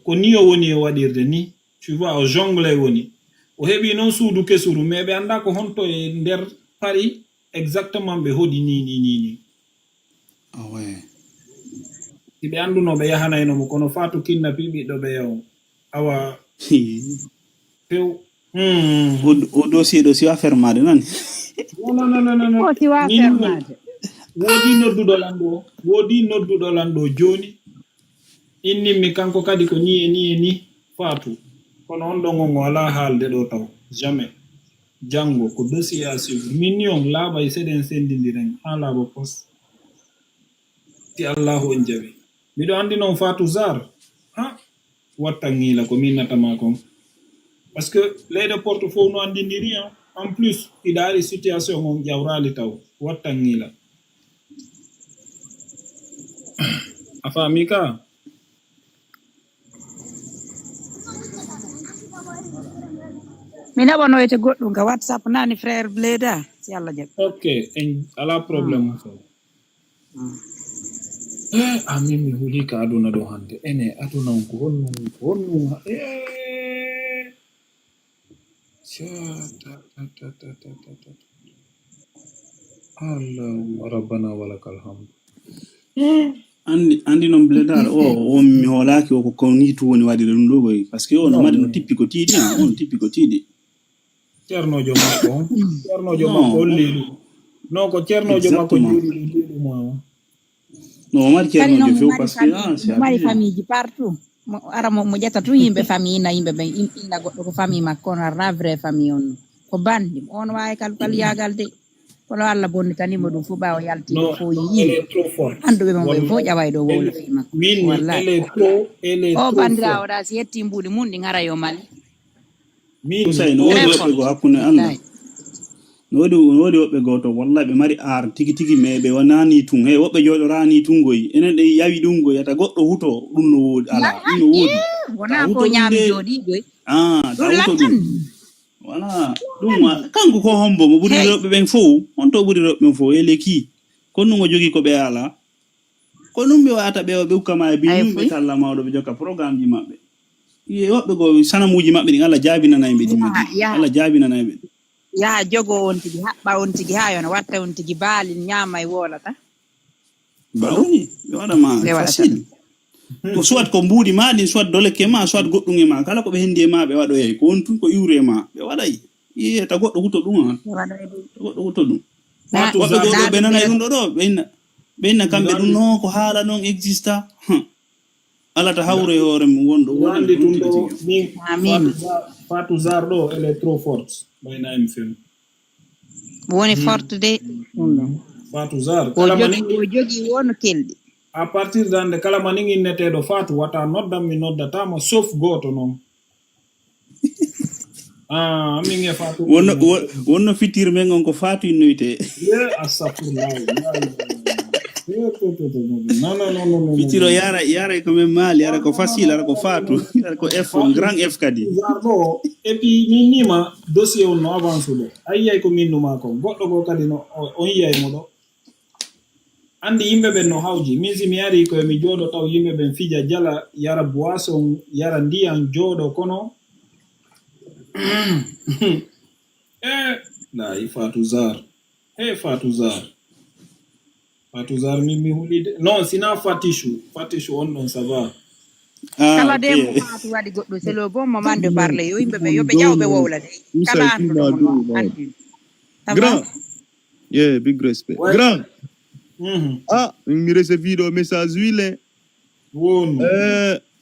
ko niyo woni e wadirde ni tu vois o jongle woni o hebi non suudu kesuru mais be anda ko honto e der Paris exactement be hodi ni ah ouais be anduno be yahanayno mo kono Fatou kidnappi bi do be yaw awa pew o dossier affaire made nan non. Ko ti wa fermade. Wodi nodduɗo lando joni inni mi kanko kadi ko ni Fatou kono on ɗon on wala haalde ɗo taw jamais jango ko dossier à suivre minion laaɓa e seɗen sendidiren ha laaɓa pos ti allahu on jaɓi miɗo andi noon Fatou Zar ha watta ngila ko min natama kon parce que leyɗe porte fof no andidiri en plus iɗa ari situation on ƴawrali taw watta ngila a faami ka Mi naɓanoyte goɗɗum ka WhatsApp nani frère Bleda si Allah jaɓi. ok en ala probléme so amin mi huli ka aduna ɗo hande ene aduna on ko honnum Allahumma rabbana walakal hamd andi non Bledar o mi holaki o ko konitu woni waɗi ɗum ɗo goy parce que on mari no tippi ko tiiɗi on tippi ko tiiɗi ceernojo makko holli ɗum non ko ceernojo makko juuɗi ɗum mo no mari ceernojo few parce que mari famille ji partout ara mo ƴetta tun yimɓe famille ina yimɓe ɓen inna goɗɗo ko famille makko on arna vrai famille on ko bandi on wawi kal yagal de kono Allah bonnitanimo ɗum fu ɓawa yaltino fo yimɓe anduɓe mon ɓe fof ƴaway ɗo wowla fi makko wallahi o bandirawo ɗa si yetti mbuɗi mum ɗi gara yo mali usay no wodi woɓɓe go hakkunde anda no wodi woɓɓe go to wallahi ɓe mari ar tigi tigi mais ɓe wonani tun hey woɓɓe joɗorani tungoy enen ɗe yawi ɗum goy yata goɗɗo huto ɗum no wodi ala ɗum no wodi wona ko ñaami joɗigoy ta huto ɗum wala ɗum kanko ko hombo mo ɓuri rewɓe ɓen fof on to ɓuri rewɓe ɓen fof eleki kono ɗum o jogui ko ɓe ala ko ɗum ɓe wata ɓe ukkama e biñumɓe talla mawɗo ɓe jokka programme ji maɓɓe woɓɓe go sanamuji maɓɓe ɗin Allah jaabinanayɓe ɗimmi Allah jaabinanayɓe yaha jogo on tigi haɓɓa on tigi ha yona watta on tigi baalin ñaama e wolata bawni ɓe waɗama facile ko soit ko mbuuɗi ma ɗin soit doleke ma soit goɗɗum e ma kala ko ɓe hendi e ma ɓe waɗoyay ko won tun ko iwre ma ɓe waɗay ta goɗɗo huto ɗum goɗɗo huto ɗum woɓɓe goɗo ɓe nanay ɗum ɗo ɗo ɓenna kamɓe ɗum no ko haala noon exista alata hawre hoore mum wonɗo wandi ɗum ɗo min Fatou Zar ɗo elle est trop forte ɓayna mi fem woni forte de Fatou Zar o jogi wono kelɗi à partir d'ande kala ma nin inneteɗo Fatou wata noddam mi noddatamo sauf goto noon min e Fatou wonno fitir men on ko Fatou innoyte astafurlah fitiro yara ko men mal yara ko facile yara ko Fatou yara ko F grand F kadi zarbo et puis min nima dossier on no avance ɗo ayyay ko minnuma ko goɗɗo go kadi no on yiyay mo ɗo andi yimɓe ɓen no hawji min si mi ari koye mi jooɗo taw yimɓe ɓen fija jala yara boisson yara ndiyam jooɗo kono layi Fatou Zar Fatou Zar mi hulide non sina Fatichou on ɗon ça va kala de mo Fatou waɗi goɗɗo c'est le bon moment de parler yo yimɓe ɓe yoɓe ƴawɓe wowla de kala anduɗo andi grand yeah big respect grand mi recevi ɗo message wile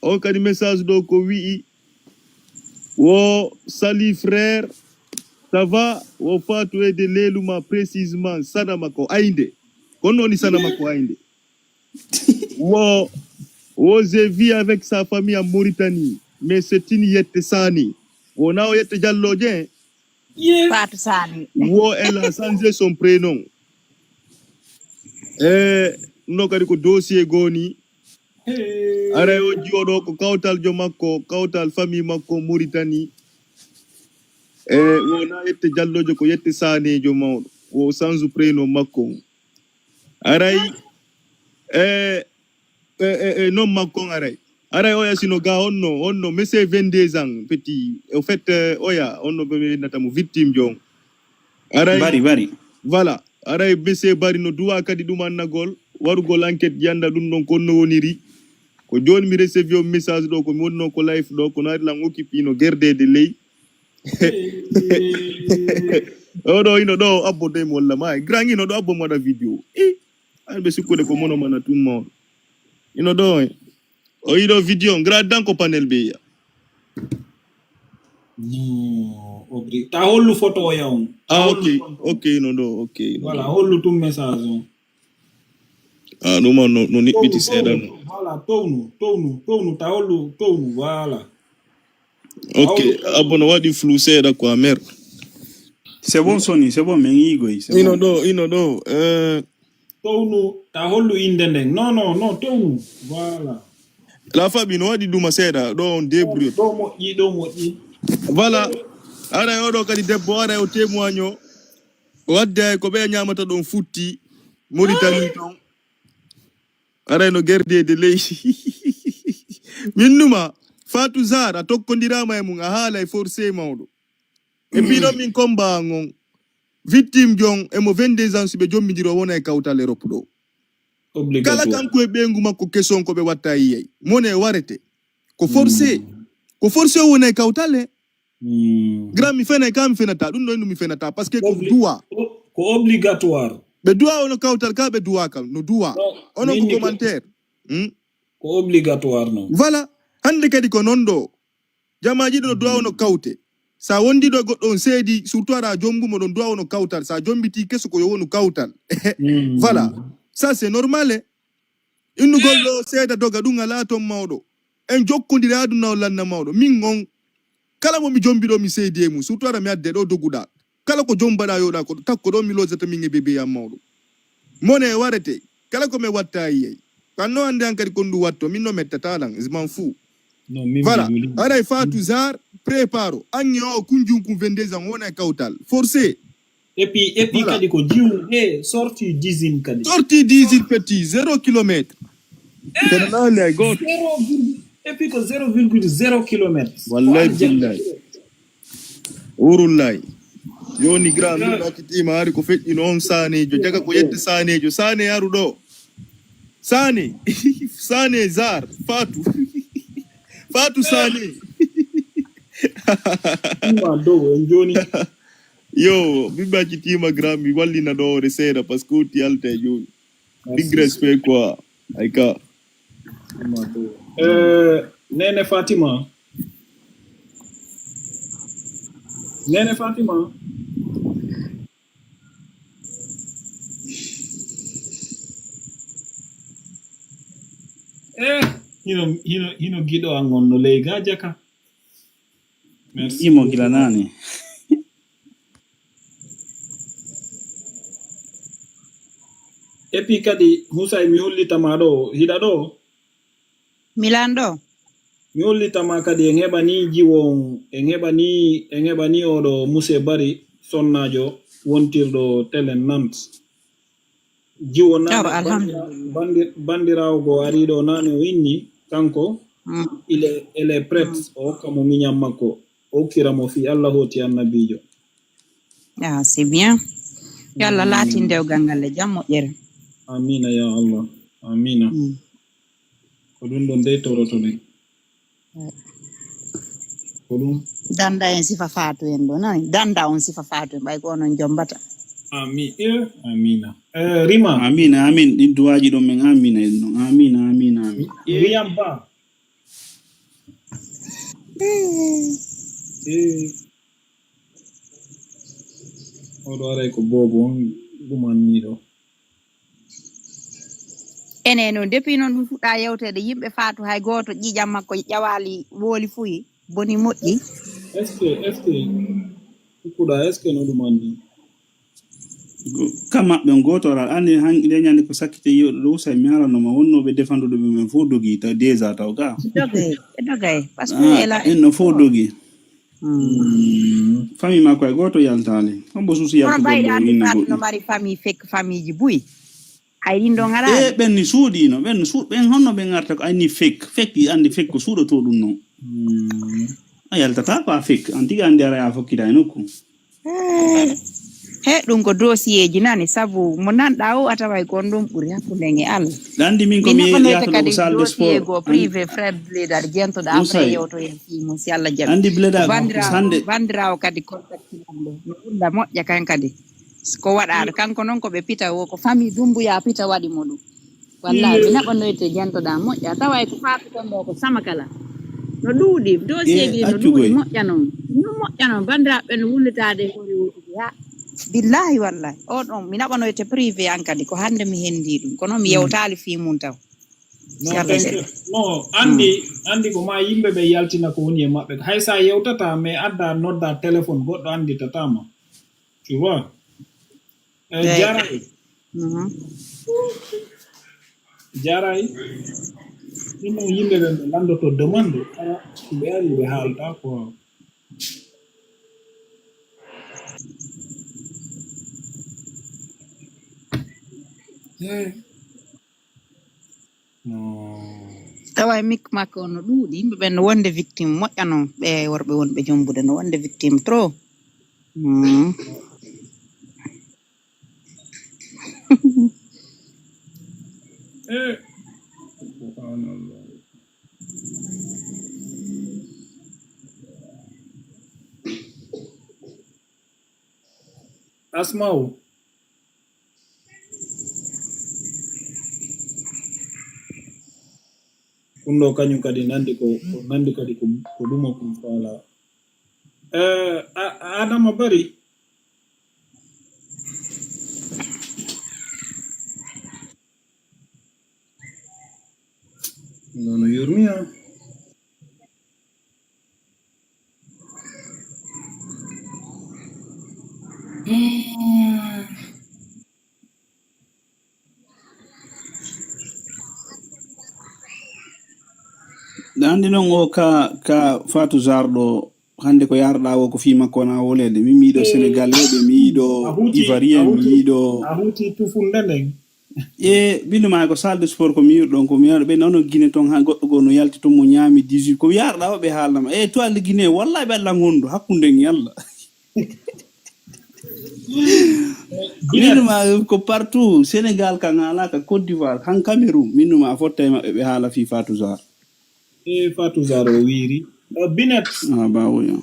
on kadi message ɗo ko wi'i wo sali frère ça va wo Fatou de leluma précisément sanama ko aynde kono ni sanama ko aynde wo j'ai vu avec sa famille en Mauritanie mais c'est une yette sani wona o yette jalloje Fatou Sani wo elle a changé son prénom no kadi ko dossier goni ara o jooɗo ko kawtal jo makko kawtal famille makko Mauritanie wona yette jallojo ko yette sanejo mawɗo o change prénom makko aray non makko aray oya sino ga onno monsieur 22 ans petit au fait oya onno ɓe natamo victime jon aray bari voilà aray monsieur bari no duwa kadi ɗum annagol warugol enquête yanda ɗum ɗon konno woniri ko joni mi recevi o message ɗo ko mi wonno ko life ɗo kono ari lan occupino gerdede ley Odo ino do abbo dem wala mai. Grand ino do abbo moda video. Ay be sikode ko mono mana tout monde. Ino do o ino video grand danko panel be ya. No, obri. Ta hollu photo ya on. Okay, no. Voilà, hollu tum message on. No need me to say that. Voilà, tonu, ta hollu tonu, voilà. Okay, abono wadi flou say da kwa mer. C'est bon Sony, c'est bon mais igoi. Ino do. Tonu, ta hollu indendeng. Non, tonu. Voilà. La fabi no wadi duma say da do on débrouille. Do mo. Voilà. Ara yodo kadi debbo ara o témoigno. Wadde ko be nyamata don futti Mauritanie ton. Ara no gerde de ley. Minnuma Fatou Zara tokkondirama e mun a haala e forcé mawdo. E bino min komba ngon victime jon e mo 22 ans be jommidiro wona e kawtal Europe do. Kala kanko e bengu makko kesson ko be watta yey. Mone warete ko forcé wona e kawtale. Grand mi fena kam fenata dum no mi fenata parce que ko doit ko obligatoire. Be doit ono kawtal ka be doit kam no doit. Ono ko commentaire. Ko obligatoire no. Voilà. Hande kadi ko nondo jamaji do doa ono kawte sa wondi do goddo on seedi surtout ara jombu mo don doa ono kawtal sa jombiti keso ko yowonu kawtal voilà ça c'est normal innu goldo seeda doga dunga lato mawdo en jokkondira aduna o lanna mawdo min ngon kala mo mi jombido mi seedi mu surtout ara mi adde do doguda kala ko jombada yoda ko takko do mi lozata min e bebe yam mawdo mone warete kala ko me watta yey kanno ande ankari kondu watto min no mettata lang je m'en fous. Voilà, ara Fatou Zar préparo agno kunjunku 22 ans wona kawtal forcé et puis voilà. Kadi ko jiw sorti d'usine kadi petit 0 km tenana ay go et puis ko 0,0 km wallahi billahi urullahi yoni grand mi bakiti ma ari ko feddi non sane jo jaga ko yette sane jo sane yaru do sane Zar Fatou Sane. Yo, biba kitima Grammy wali na do resera parce que ti alta yo. Big respect quoi. Aika. Nene Fatima. Hino gido angon no lega jaka. Merci. Imo gila nani. Epi kadi Musa mi hollita ma do hida do. Milando. Mi hollita ma kadi en hebani jiwon en hebani odo Muse Bari sonnajo wontirdo telen Nantes. Jiwo nane bandirawo go arido nane o inni kanko il est prêt o kamo minyam makko o kiramo fi Allah hoti annabijo. Ah, c'est bien. Yalla lati ndew gangalle jammo jere. Amina ya Allah. Amina. Ko dum don de toroto ne. Ko dum danda en sifa fatu en do nani danda on sifa fatu bay ko non jombata. Amina. Rima. Amina, amin. Din duwaji do men amina no. Amina. Riyamba. Odo are ko bobo gumanni do. Eneno depuis non fuda yewtede yimbe fatu hay goto jijam makko jawali woli fuyi boni moddi. Est-ce que no dumandi? Kama be gotora ande hande nyande ko sakkite yo do sa mi ala no ma wonno be defando do men fo dogi ta déjà taw ga dogay parce que ela en no fo dogi fami ma ko goto yaltale ambo susu yalto no mari fami fek fami ji buy ay dindo ngara ben ni sudi no ben honno be ngarta ko ay ni fek andi fek ko sudo to dum no ayalta ta pa fek antiga ande ara fo kida nokku he ɗum ko dossier ji nani sabu mo nanɗa o ataway kon ɗum ɓuuri hakkude e Allah Andi min ko mi naɓanoyte yahata kadi ko salle de dossier sport. go privé frais bleedar jentoɗo après yewto en fimo si Allah jaɓi Andi bleda ko bandirawo kadi contactinamɗo mi ɓunda moƴƴa kan kadi ko waɗaɗo kanko noon koɓe pita o ko famille Dumbuya pita waɗi mo ɗum wallahi mi naɓanoyte jentoɗa moƴƴa taway ko faatu kon ɗo ko sama kala no ɗuuɗi dossier ji no ɗuuɗi moƴƴa noon bandiraɓe no wullitade hori wotude ha billahi wallahi o ɗon mi naɓanoyte privé an kadi ko hande mi hendi ɗum kono mi yewtali fi mum taw no andi ko ma yimɓe ɓe yaltina ko woni e maɓɓe hay sa yewtata mais adda nodda téléphone goɗɗo anditatama tu vois jaray ino yimɓe ɓe ɓe landoto demande ara ɓe ari ɓe haalta ko tawa mik makko no ɗuuɗi yimɓe ɓe no wonde victime moƴƴa noon ɓe worɓe wonɓe jombude no wonde victime trop Asma'u ɗum kañum kadi nandi ko ɗuma kum fala Adama Bari nono yurmiya Andi non o ka Fatou Zardo hande ko yarɗa o ko fi makko na wolede mi miiɗo sénégalais ɓe mi yiɗo ivoirien mi yiɗo a huti tufunde nden binduma ko salle de sport ko mi yiɗo ɗon ko mi yaɗo ɓe nono Guinée ton ha goɗɗo go no yalti to mo ñaami 18 ko yarɗa o ɓe haalnama to alle Guinée wallahi ɓe Allah hondu hakkunde en yalla binduma ko partout Sénégal kan halaka Côte d'Ivoire han Cameroun binduma a fotta e maɓɓe ɓe haala fi Fatou Zar Fatou Zar o wiri Binet bawoya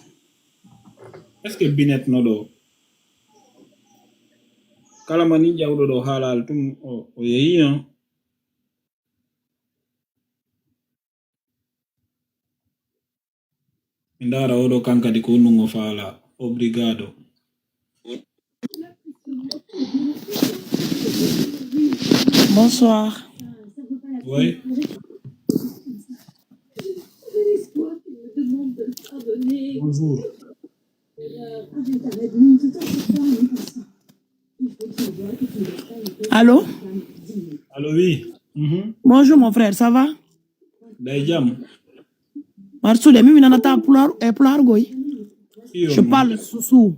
est ce que Binet no ɗo kala mani ƴawɗo ɗo haalal tum o yehi mi ndara oɗo kankadi ko nungo faala obrigado Bonsoir. Oui. Bonjour. Allô? Allô, oui. Bonjour mon frère, ça va? Dajam. Marsu de mimi nanata pular goy. Je parle sous.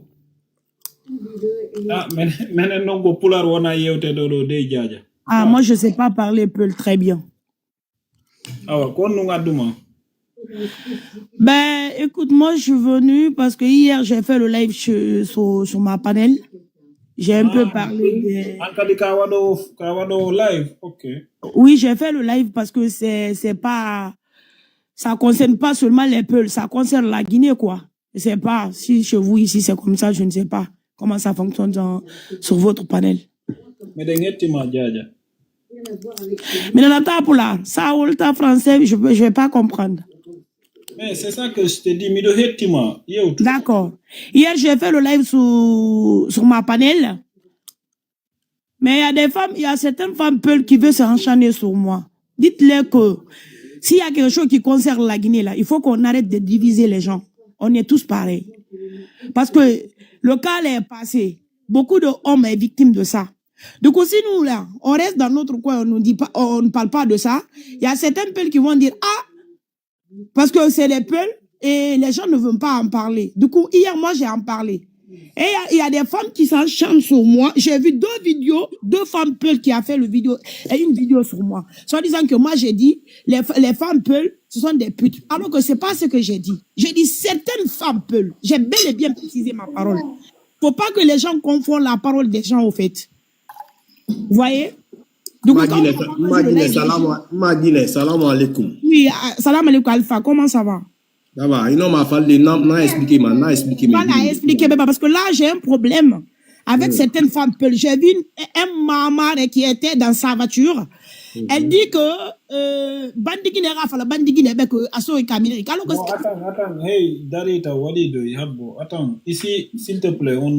Ah, mais non go pular wona yewte do de jaja. Ah, moi je sais pas parler Peul très bien. Ah ouais, kon nous ngaduma. Ben, écoute, moi je suis venu parce que hier j'ai fait le live sur ma panel. J'ai un peu parlé de live, ok. Oui, j'ai fait le live parce que c'est pas, ça concerne pas seulement les Peuls, ça concerne la Guinée quoi. Je sais pas si chez vous ici c'est comme ça, je ne sais pas comment ça fonctionne sur votre panel. Mais jaja. Mais dans la pour là, ça ou le français, je vais pas comprendre. Mais c'est ça que je te dis, d'accord. Hier, j'ai fait le live sur ma panel. Mais il y a des femmes, il y a certaines femmes Peuls qui veulent se renchaîner sur moi. Dites-leur que s'il y a quelque chose qui concerne la Guinée, là, il faut qu'on arrête de diviser les gens. On est tous pareils. Parce que le cas est passé. Beaucoup d'hommes sont victimes de ça. Du coup, si nous, là, on reste dans notre coin, on ne parle pas de ça, il y a certains Peuls qui vont dire, ah, parce que c'est les Peuls et les gens ne veulent pas en parler. Du coup, hier, moi, j'ai en parlé. Et il y a des femmes qui s'enchantent sur moi. J'ai vu deux femmes Peuls qui ont fait une vidéo sur moi. Soit disant que moi, j'ai dit, les femmes Peuls, ce sont des putes. Alors que c'est pas ce que j'ai dit. J'ai dit certaines femmes Peuls. J'ai bel et bien précisé ma parole. faut pas que les gens confondent la parole des gens, au fait. Vous voyez? Donc, salam alaikum. Oui, salam alaikum Alpha, comment ça va? Ça va, il m'a fallu, non, expliqué. Voilà, expliquez, parce que là, j'ai un problème avec certaines femmes. J'ai vu un maman qui était dans sa voiture. Elle dit que bandigi ne rafale bandigi ne bec asso et Amérique. Alors que attends, hey Darita Walido Yabo, attends, ici s'il te plaît, on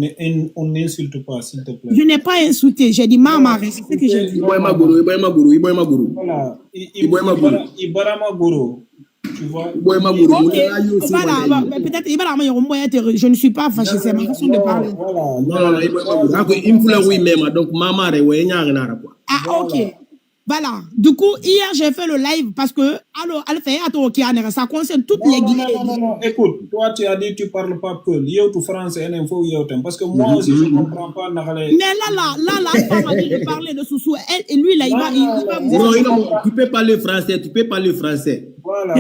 n'insulte pas, s'il te plaît. Je n'ai pas insulté, j'ai dit maman, c'est ce que j'ai dit. Voilà, Ibarama Guru. Tu vois? Voilà, peut-être je ne suis pas fâché, c'est ma façon de parler. Donc maman ah ok. Voilà. Du coup, hier, j'ai fait le live parce que, alors, ça concerne toutes les Guinéens. Non. Écoute, toi, tu as dit tu parles pas Peul. Yo, tu français, parce que moi aussi, je comprends pas. Mais là, femme a dit de parler de Soussou. Et lui, là, il va vous dire. Non, tu peux parler français. Voilà.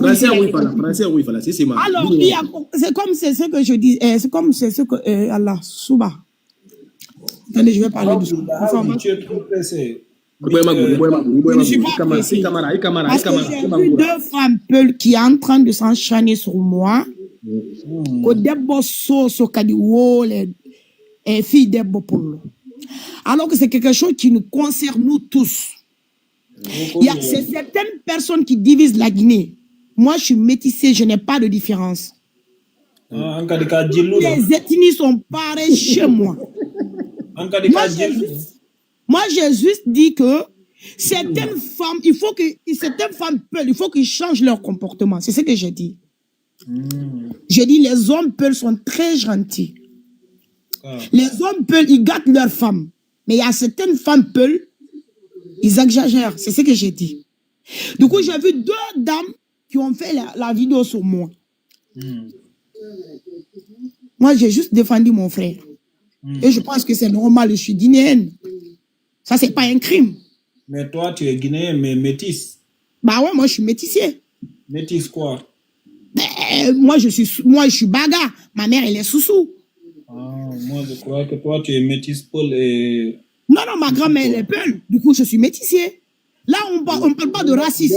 Français, oui, voilà. C'est ma. Alors, c'est comme c'est ce que je dis. C'est comme c'est ce que, Allah, Souba. Attendez, je vais parler de ça. Tu es trop pressé. Je ne suis pas pressé. Parce que j'ai vu deux femmes Peul qui sont en train de s'enchaîner sur moi. Au début, alors que c'est quelque chose qui nous concerne nous tous. Il y a certaines personnes qui divisent la Guinée. Moi, je suis métissée, je n'ai pas de différence. Les ethnies sont pareilles chez moi. Moi, j'ai juste dit que certaines femmes, il faut qu'ils changent leur comportement. C'est ce que j'ai dit. J'ai dit, les hommes Peul sont très gentils. Les hommes Peul, ils gâtent leurs femmes. Mais il y a certaines femmes Peul, ils exagèrent. C'est ce que j'ai dit. Du coup, j'ai vu deux dames qui ont fait la vidéo sur moi. Moi, j'ai juste défendu mon frère. Et je pense que c'est normal, je suis guinéenne. Ça, c'est pas un crime. Mais toi, tu es guinéen, mais métisse. Bah ouais, moi, je suis métissée. Métisse quoi? Moi, je suis Baga. Ma mère, elle est Soussou. Moi, je crois que toi, tu es métisse Peul et... Non, ma grand-mère, elle est Peul. Du coup, je suis métissée. Là, on ne parle pas de racisme.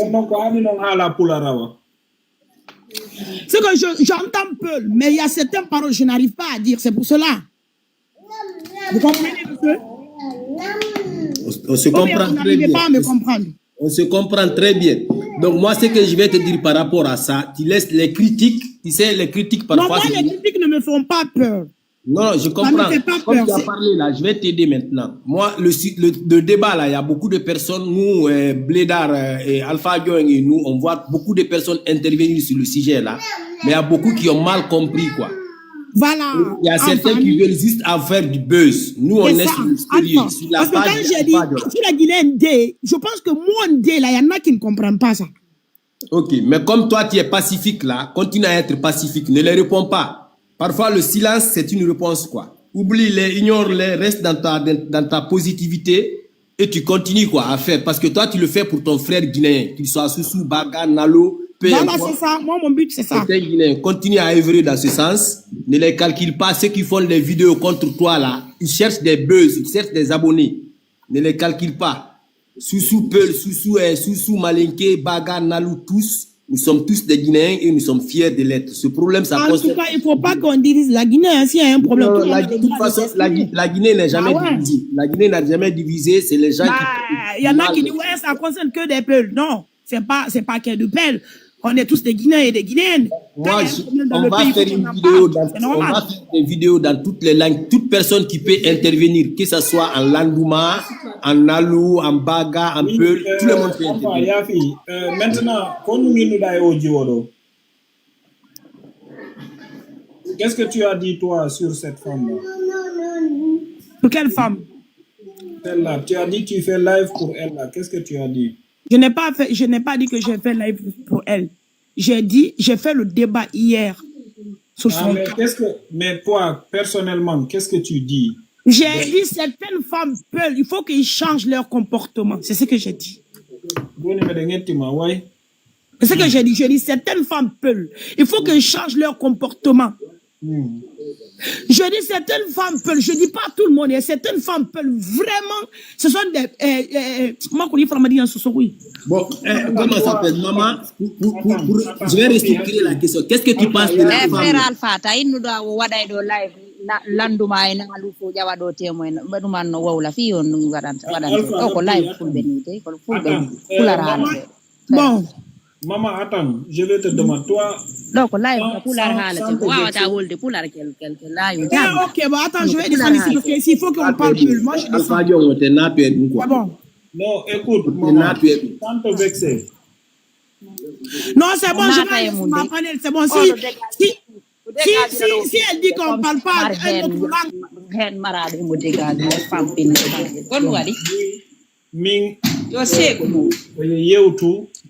C'est que j'entends Peul, mais il y a certaines paroles que je n'arrive pas à dire. C'est pour cela. Vous comprenez, monsieur? On se comprend très bien. Pas à me comprendre. On se comprend très bien. Donc, moi, ce que je vais te dire par rapport à ça, tu laisses les critiques, tu sais, les critiques parfois... Non, moi, les critiques ne me font pas peur. Non, je comprends. Comme tu as parlé là, je vais t'aider maintenant. Moi, le débat là, il y a beaucoup de personnes, nous, Blédard et Alpha Young et nous, on voit beaucoup de personnes intervenir sur le sujet là, mais il y a beaucoup qui ont mal compris, quoi. Voilà. Il y a certains qui veulent juste faire du buzz. Nous, on est sur l'extérieur, sur la page. Parce que quand j'ai dit, sur la Guinée, je pense que moi, là, il y en a qui ne comprennent pas ça. Ok, mais comme toi, tu es pacifique là, continue à être pacifique, ne les réponds pas. Parfois, le silence, c'est une réponse, quoi. Oublie-les, ignore-les, reste dans ta positivité et tu continues, quoi, à faire. Parce que toi, tu le fais pour ton frère guinéen, qu'il soit Soussou, Baga, Nalo, Voilà, c'est ça. Moi, mon but, c'est ça. Continue à œuvrer dans ce sens. Ne les calcule pas. Ceux qui font des vidéos contre toi, là, ils cherchent des buzz, ils cherchent des abonnés. Ne les calcule pas. Soussou Peul, Soussou Malinké, Baga, Nalou, tous. Nous sommes tous des Guinéens et nous sommes fiers de l'être. Ce problème, ça concerne... En tout cas, il ne faut pas qu'on divise la Guinée. S'il y a un problème... Non, de toute façon, la Guinée n'est jamais divisée. La Guinée n'a jamais divisé. C'est les gens qui... Il y en a qui disent, ouais, ça concerne que des Peuls. Non, c'est pas que du Peul. On est tous des Guinéens et des Guinéennes. Moi, on va faire des vidéos dans toutes les langues. Toute personne qui peut intervenir, que ce soit en Landouma, en Nalou, en Baga, en Peul, tout le monde peut intervenir. Maintenant, quand nous nous disons, qu'est-ce que tu as dit, toi, sur cette femme-là? Pour quelle femme? Celle-là. Tu as dit que tu fais live pour elle, là. Qu'est-ce que tu as dit? Je n'ai pas dit que j'ai fait live pour elle. J'ai fait le débat hier sur son mais toi, personnellement, qu'est-ce que tu dis? J'ai dit certaines femmes Peul, il faut qu'ils changent leur comportement. C'est ce que j'ai dit. C'est ce que j'ai dit. J'ai dit certaines femmes Peul, il faut qu'elles changent leur comportement. Je dis certaines femmes peuvent, je dis pas tout le monde, et certaines femmes peuvent vraiment, ce sont des, comment on dit, oui. Bon, comment ça s'appelle, maman, je vais restructurer la question. Qu'est-ce que tu penses de la femme? Frère Alpha, ta inu da wadai do live landuma ina alufu jawa do temo en baduman no wawla fi on wadanta ko live full benite ko full ben Bon. Maman, attends, je vais te demander, toi... Donc, là, pour la halle, pour la ok, bon, attends, je vais descendre ici, parce qu'il faut qu'on parle plus. Moi, je descends. Ah bon? Non, écoute, maman, sans te vexer. Non, c'est bon, je vais aller sur ma panel, c'est bon. Si elle dit qu'on ne parle pas un autre langue... Ming,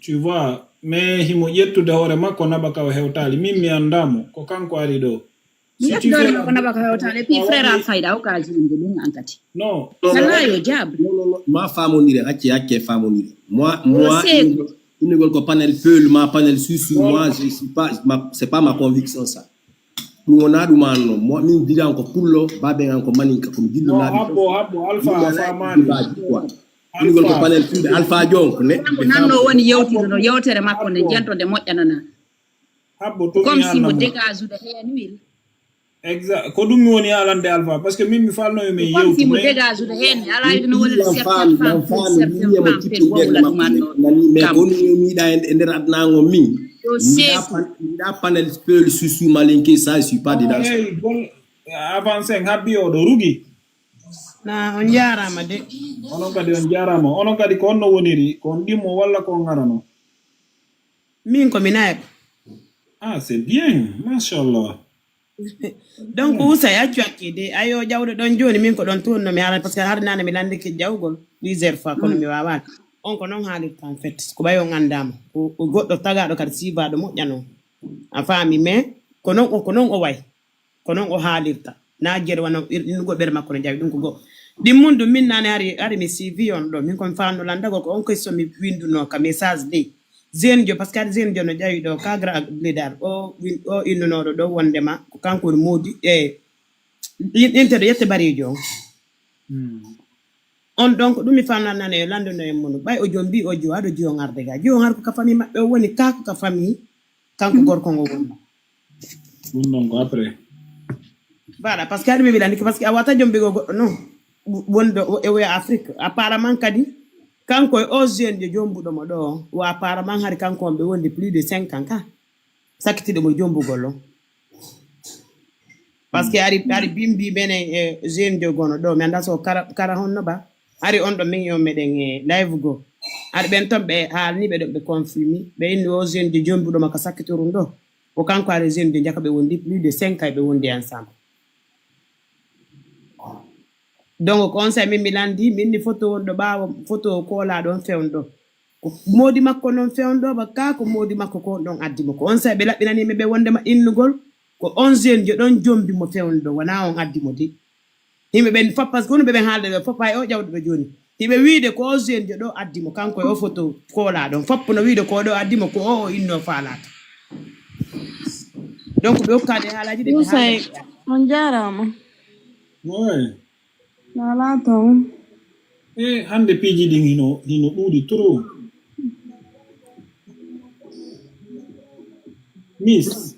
tu vois, mais himo yetu de hore mako nabaka wa heutali mimi andamo ko kanko ari do si tu fais ko nabaka heutali puis frère Alfaida o ka jinde dum ankati non salayo jab non ma femme on dirait ake femme on dirait moi une ko panel peul ma panel susu moi je suis pas c'est pas ma conviction ça duma no moi min dira encore pullo babe encore maninka comme dillo na habo alpha man Ni ko panel tude Alpha Jonk ne nanno woni yewtino yewtere makko ne jentonde moƴƴanana comme si mo dégage de hen wil exact ko dum woni alande Alpha parce que mimi falno me yewtu comme si mo dégage de hen ala no woni certaine femme mais on mi da ender adnango min da panel peul susu malinke ça je suis pas dedans avancer habbi o do rugi na on jarama de onon kadi ko onno woniri ko ndimo walla ko ngarano min ko minaye ah c'est bien machallah donc usa ya de ayo jawde don joni min ko don tonno mi haala parce que har nane mi lande ke jawgol 10 heures fois kono mi wawa on ko non haali en fait ko bayo ngandama ko goddo tagado kadi sibado moƴƴano a faami mais ko non o way ko non o haalirta na jere wana go ber makko no jawi dum ko go dimmundu min nane ari mi CV on do min ko faando landago ko on ko so mi winduno ka message de zenjo parce que zenjo no jawi do kagra leader o innono do wondema ko kanko modi interde yette barijo on donc dum mi faando nane landono e mun bay o jombi o joado jo ngarde ga jo ngar ko ka fami mabbe woni ka ko fami kanko gorko ngo wonno ko après voilà parce que ari mi bilandi parce que awata jombi go non wondo e we Afrique apparemment kadi kanko e ozen de jombudo mo do wa apparemment hari kanko be wondi plus de 5 ans ka sakiti de mo jombugolo parce que ari bimbi bene zen de gono do mi anda so kara honno ba ari on do min yo meden live go ari ben tombe halni be do be confirmi be indi ozen de jombudo maka sakiti rundo o kanko ari zen de jaka be wondi plus de 5 ans be wondi ensemble. Donc conseil mi milandi minni photo do bawo photo ko la don fewndo ko modi makko non fewndo ba ka ko modi makko ko don addi mo ko on say be labbinani me be wonde ma innugol ko 11 je don jombi mo fewndo wana on addi mo di himbe ben fappas ko no be haalde be fapay o jawdo be joni himbe wiide ko 11 je do addi mo kanko o photo ko la don fappo no wiide ko do addi mo ko o inno falata donc be okkade haalaji de say on jarama ouais Nala ton. Hande piji ding hino ɗuuɗi trop. Miss.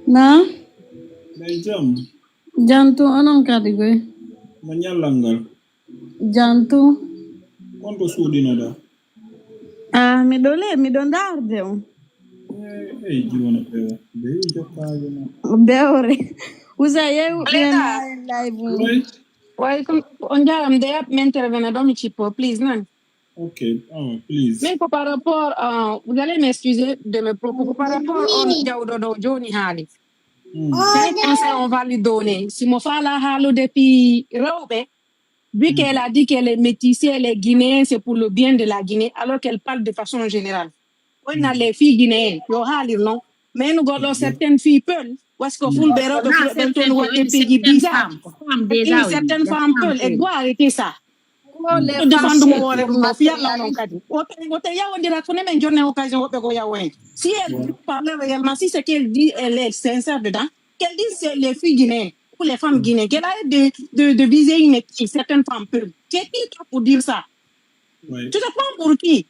Na? Day jam. Jantu onon kadi goy. Ma ñallangal. Jantu. Konto suudinoɗa? Miɗo darde on. Jiwona pewa. Bewi jokkaajo na. Bewre. Usa yew live. Welcome. On dirait d'ailleurs m'intervenir dans le chipo, please, non? Ok, please. Mais par rapport, vous allez m'excuser de mes propos, par rapport au Johnny Hali. On va lui donner. Si mon frère l'a halo depuis Robe, vu qu'elle a dit qu'elle est métissée, elle est guinéenne, c'est pour le bien de la Guinée, alors qu'elle parle de façon générale. On a les filles guinéennes, yo hali non, mais nous avons certaines filles peuvent. Parce que vous le pays bizarre. Certaines femmes peuvent, elles doivent arrêter ça. Si elle parle réellement, si ce qu'elle dit, elle est sincère dedans, qu'elle dit c'est les filles guinéennes ou les femmes guinéennes, qu'elle a de viser une certaine femme peuple. Tu es qui toi pour dire ça? Oui. Tu te prends pour qui?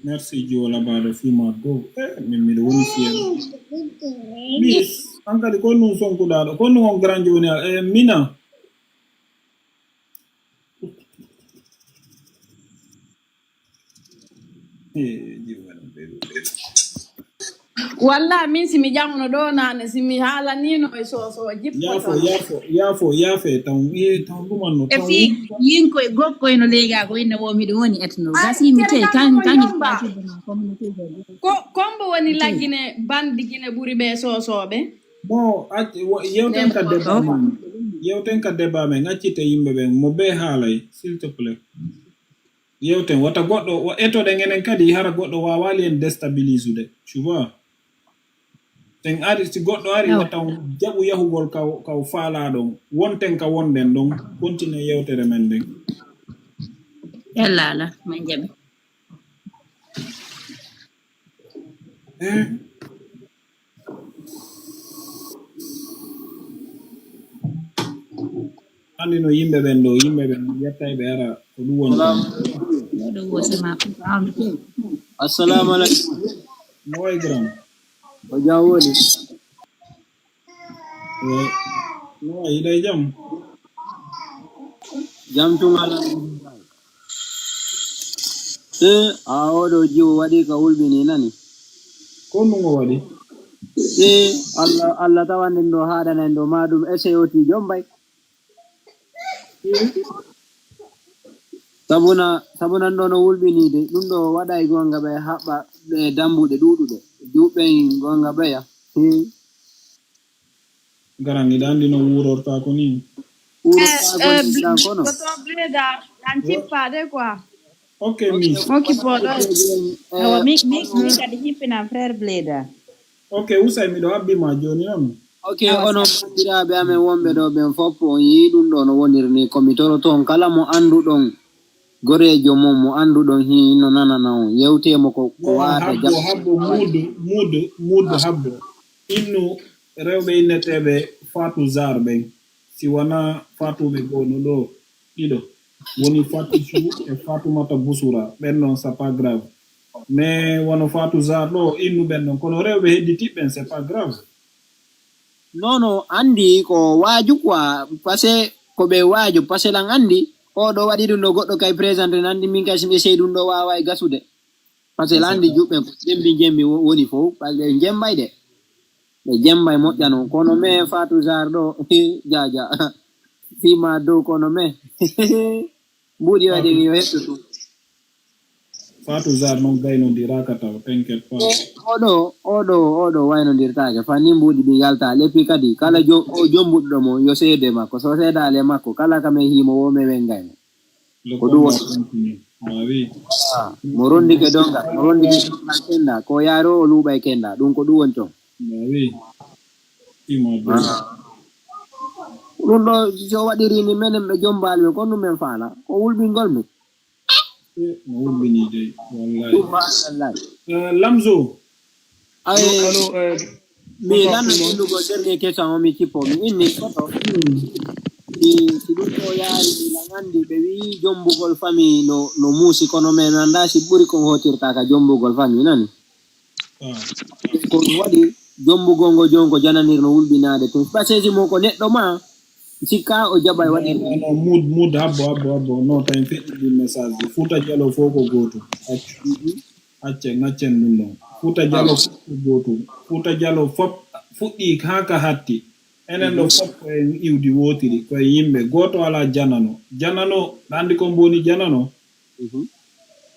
Merci Joe Labado Fima Do. Mi do woni fiel. Please, ankadi ko non son ko dado. Ko non grand joni Mina. Walla min simi jamuno do nane simi hala nino e so yafo tan dum no e fi yinko e gokko eno lega ko ina wo mi do woni etno gasi mi te kan kombo woni lagine bandi gine buri be sosobe bon yewten ka deba men accite yimbe ben mo be haalay s'il te plaît yewten wata goddo eto de ngenen kadi hara goddo wawali en déstabiliser tu vois ten ari si goddo ari wata jabu yahugol ka faala don wonten ka wonden don continue yewtere men den yalla la man jabi andi no yimbe ben yettay be ara ko du won do wo sama assalamu alaikum moy grand o jawoni no ida jam tungala aodo jiwo wadi ka ulbini nani ko no wadi Allah tawanne ndo haadana ndo madum eseyoti jombay sabuna ndo no wulbinide dum do wada e gonga be habba be dambude dudude dubben gonga be ya garangi dandi no wurorta ko ni antipade quoi okay miss okay podo mi kadi hippina frère Bleda okay usay mi do abbi ma joni non okay ono birabe amen wombe do ben foppo yi dum do no wonirni komitoro ton kala mo andu don gorejo mo andu don hi no nanana yewtemo ko waata habbo mudu habbo innu rewbe inetebe Fatou Zar ben si wana Fatou be gono do dido woni Fatou Chou e Fatou Mata Boussoura ben non c'est pas grave mais wono Fatou Zar do innu ben non kono rewbe hedditi ben c'est pas grave non andi ko waju quoi parce ko be waju parce lan andi o do wadi dum do goddo kay présenter nandi min kay simbe sey dum do wawa gasude parce landi jubbe ko jembi woni fo parce jembay de be jembay mojjano kono me Fatou Zar do jaja fima do kono me budi wadi yo hetto Fatou Zar non gayno diraka taw t'inquiète pas odo wayno dirtaake fani mbudi bi yalta lepi kadi kala jombuddo mo yo seede makko so seedale makko kala kame himo wo me wengay ko du oui mo rondi ke donga kenda ko yaro o luubay kenda dum ko du wonto oui rundo so wadiri ni menem be jombal ko no men faala ko wulbi ngolmi no wulbini de wallahi Lamzo allo mi lan no go dernier question mi tipo mi inni foto si dum ko yaari la ngandi be wi jombugol fami no musi kono men anda si buri ko hotirta ka jombugol fami nani ko wadi jombugongo jongo jananir no wulbinaade to passeji mo ko neddo ma sika o jabay wadi no mood habbo no time fe di message futa jalo foko goto acce ngaccen dum no futa jalo goto futa jalo fop fuddi haka hatti enen do fop en iwdi wotiri ko yimbe goto ala janano dandi ko boni janano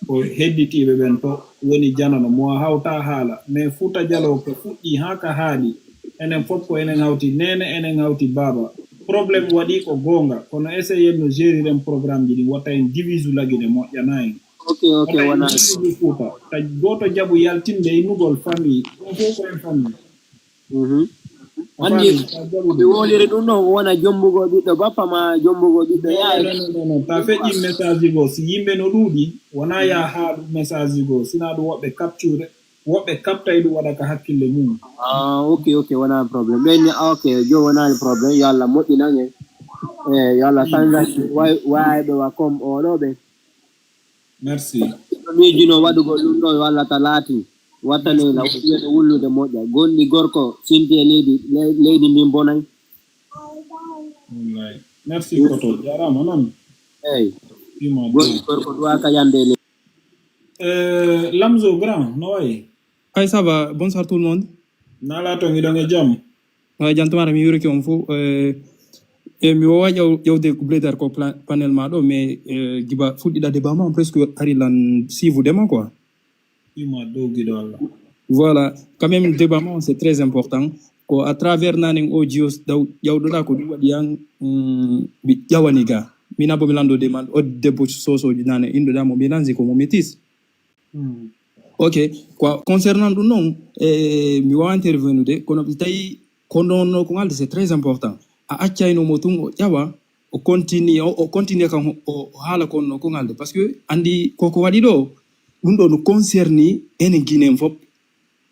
ko hedditibe ben to woni janano mo hawta hala mais futa jalo ko fuddi haka haadi enen fop ko enen hawti nene enen hawti baba problème wadi ko gonga kono essayer no gérer un programme di wata en divisu lagine mo yanay okay wana futa ta goto jabu yaltinde inugol famille on fo en famille andi be wolire dum no wona jombugo biddo bappa ma jombugo biddo yaay non ta feji message go si yimbe no dudi wona ya haadu message go sina do wobbe capture woɓɓe kaptayɗum waɗa ka hakkille mum. Ok, wona problem. Ɓen ok, jo wona problem. Yo Allah moƴƴinange. Yo Allah sanja wayɓe wa comme oɗo ɓe. Merci. Miijino waɗugol ɗum ɗo yo Allah ta laati. Wattane la wiyeɗo wullude moƴƴa. Gonɗi gorko sinti e leydi ndin bonay. Wallahi. Merci koto. Jarama non. Hey. Gonɗi gorko ɗuwa ka yande leydi. Lamzo grand, no way? Hey, ça va. Bonsoir tout le monde. Nala to ngiɗonge jam. Jantumara mi yuriki on fo. Mi wawa ƴewde bledar ko panel ma ɗo mais giba fuɗɗiɗa débat ma presque ari lan sivudema quoi. Ima dow giɗo Allah. Voilà, quand même le débat c'est très important. Ko à travers nanen audio ƴawɗoɗa ko ɗum waɗi yan mi ƴawani ga. Mina bo mi lando demande o debbo sosoji nane inɗoɗa mo mélange ko mo métis. Ok, quoi concernant ɗum noon mi wawa intervenude kono tawi ko noon ko ngalde c'est très important. A accaynomo tun o ƴawa o continue kan o haala konno ko ngalde par ce que andi koko waɗi ɗo ɗum ɗo no concerni enen guinen fop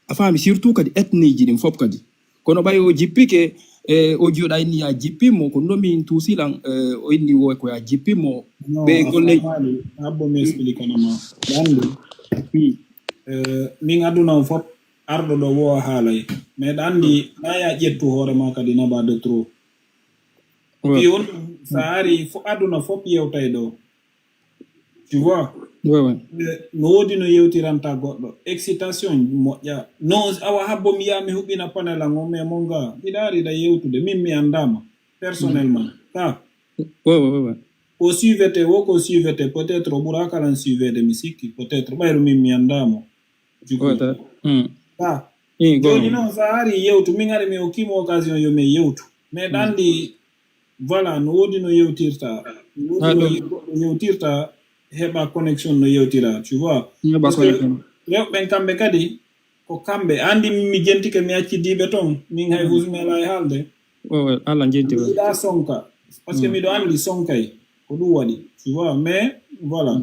a faami surtout kadi ethnie ji ɗin fop kadi kono ɓay o jippike o jiyoɗa inni ya jippimo ko nomin tuusilan o inni wo ko ya jippimo ɓe golle abbo mi explicanama ɗandi min aduna on fop arɗo ɗo wowa haalay mais ɗa andi naya ƴettu hoorema kadi naba de trop puis on sa ari aduna fop yewtay ɗo tu vois no wodi no yewtiranta goɗɗo excitation moƴƴa no awa habbo mi yaha mi huɓɓina panel an o mais mon gars mbiɗa ariɗa yewtude min mi andama personnellement ka o suivete wo ko suivete peut être o ɓura kalan suivede mi sikki peut être ɓayru min mi andamo ka joni noon sa ari yewtu min ari mi hokkimo occasion yo min yewtu mais ɗandi voilà no wodi no yewtirta yewtirta heɓa connexion no yewtira tu vois rewɓen kamɓe kadi ko kamɓe andi mi jentike mi accidiɓe toon min hay husmela e haalde Allah jenti miɗa sonka par ce que miɗo andi sonkay ko ɗum waɗi tu vois mais voilà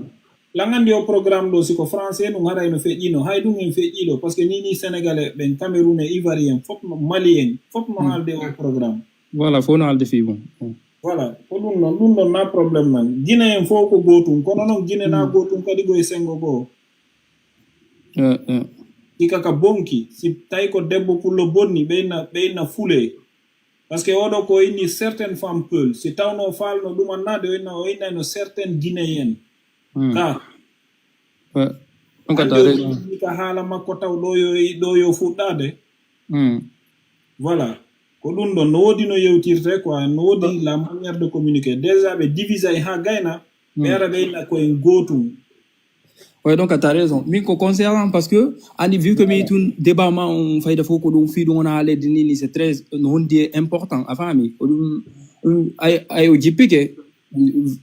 langandi o programme ɗo siko français ɗum haray no feƴƴino hay ɗum en feƴƴiɗo par ce que nini sénégalais ɓen cameroun e ivoirien fop no malien fop no haalde o programme voilà fo no haalde fi bon voilà ko ɗum ɗon na probléme nan guine en fof ko gotum kono noon guine na gotum kadi goye sengo goo hikka ka bonki si tawi ko debbo pullo bonni ɓeyna fule par ce que oɗo ko inni certaine femme peul si tawno falno ɗumannade o innayno certaine guinéen ka ka haala makko taw ɗo yo fuɗɗade voilà ko ɗum ɗon no wodi no yewtirte quoi no wodi la manière de communiquer déjà ɓe divisay ha gayna ɓe ara ɓe inna koyen gotum. Ouais, donc tu as raison. Mais concernant parce que ani vu que mi tun débat ma on fait de foko dum fi dum na le dini c'est très non important avant mi ay o jipike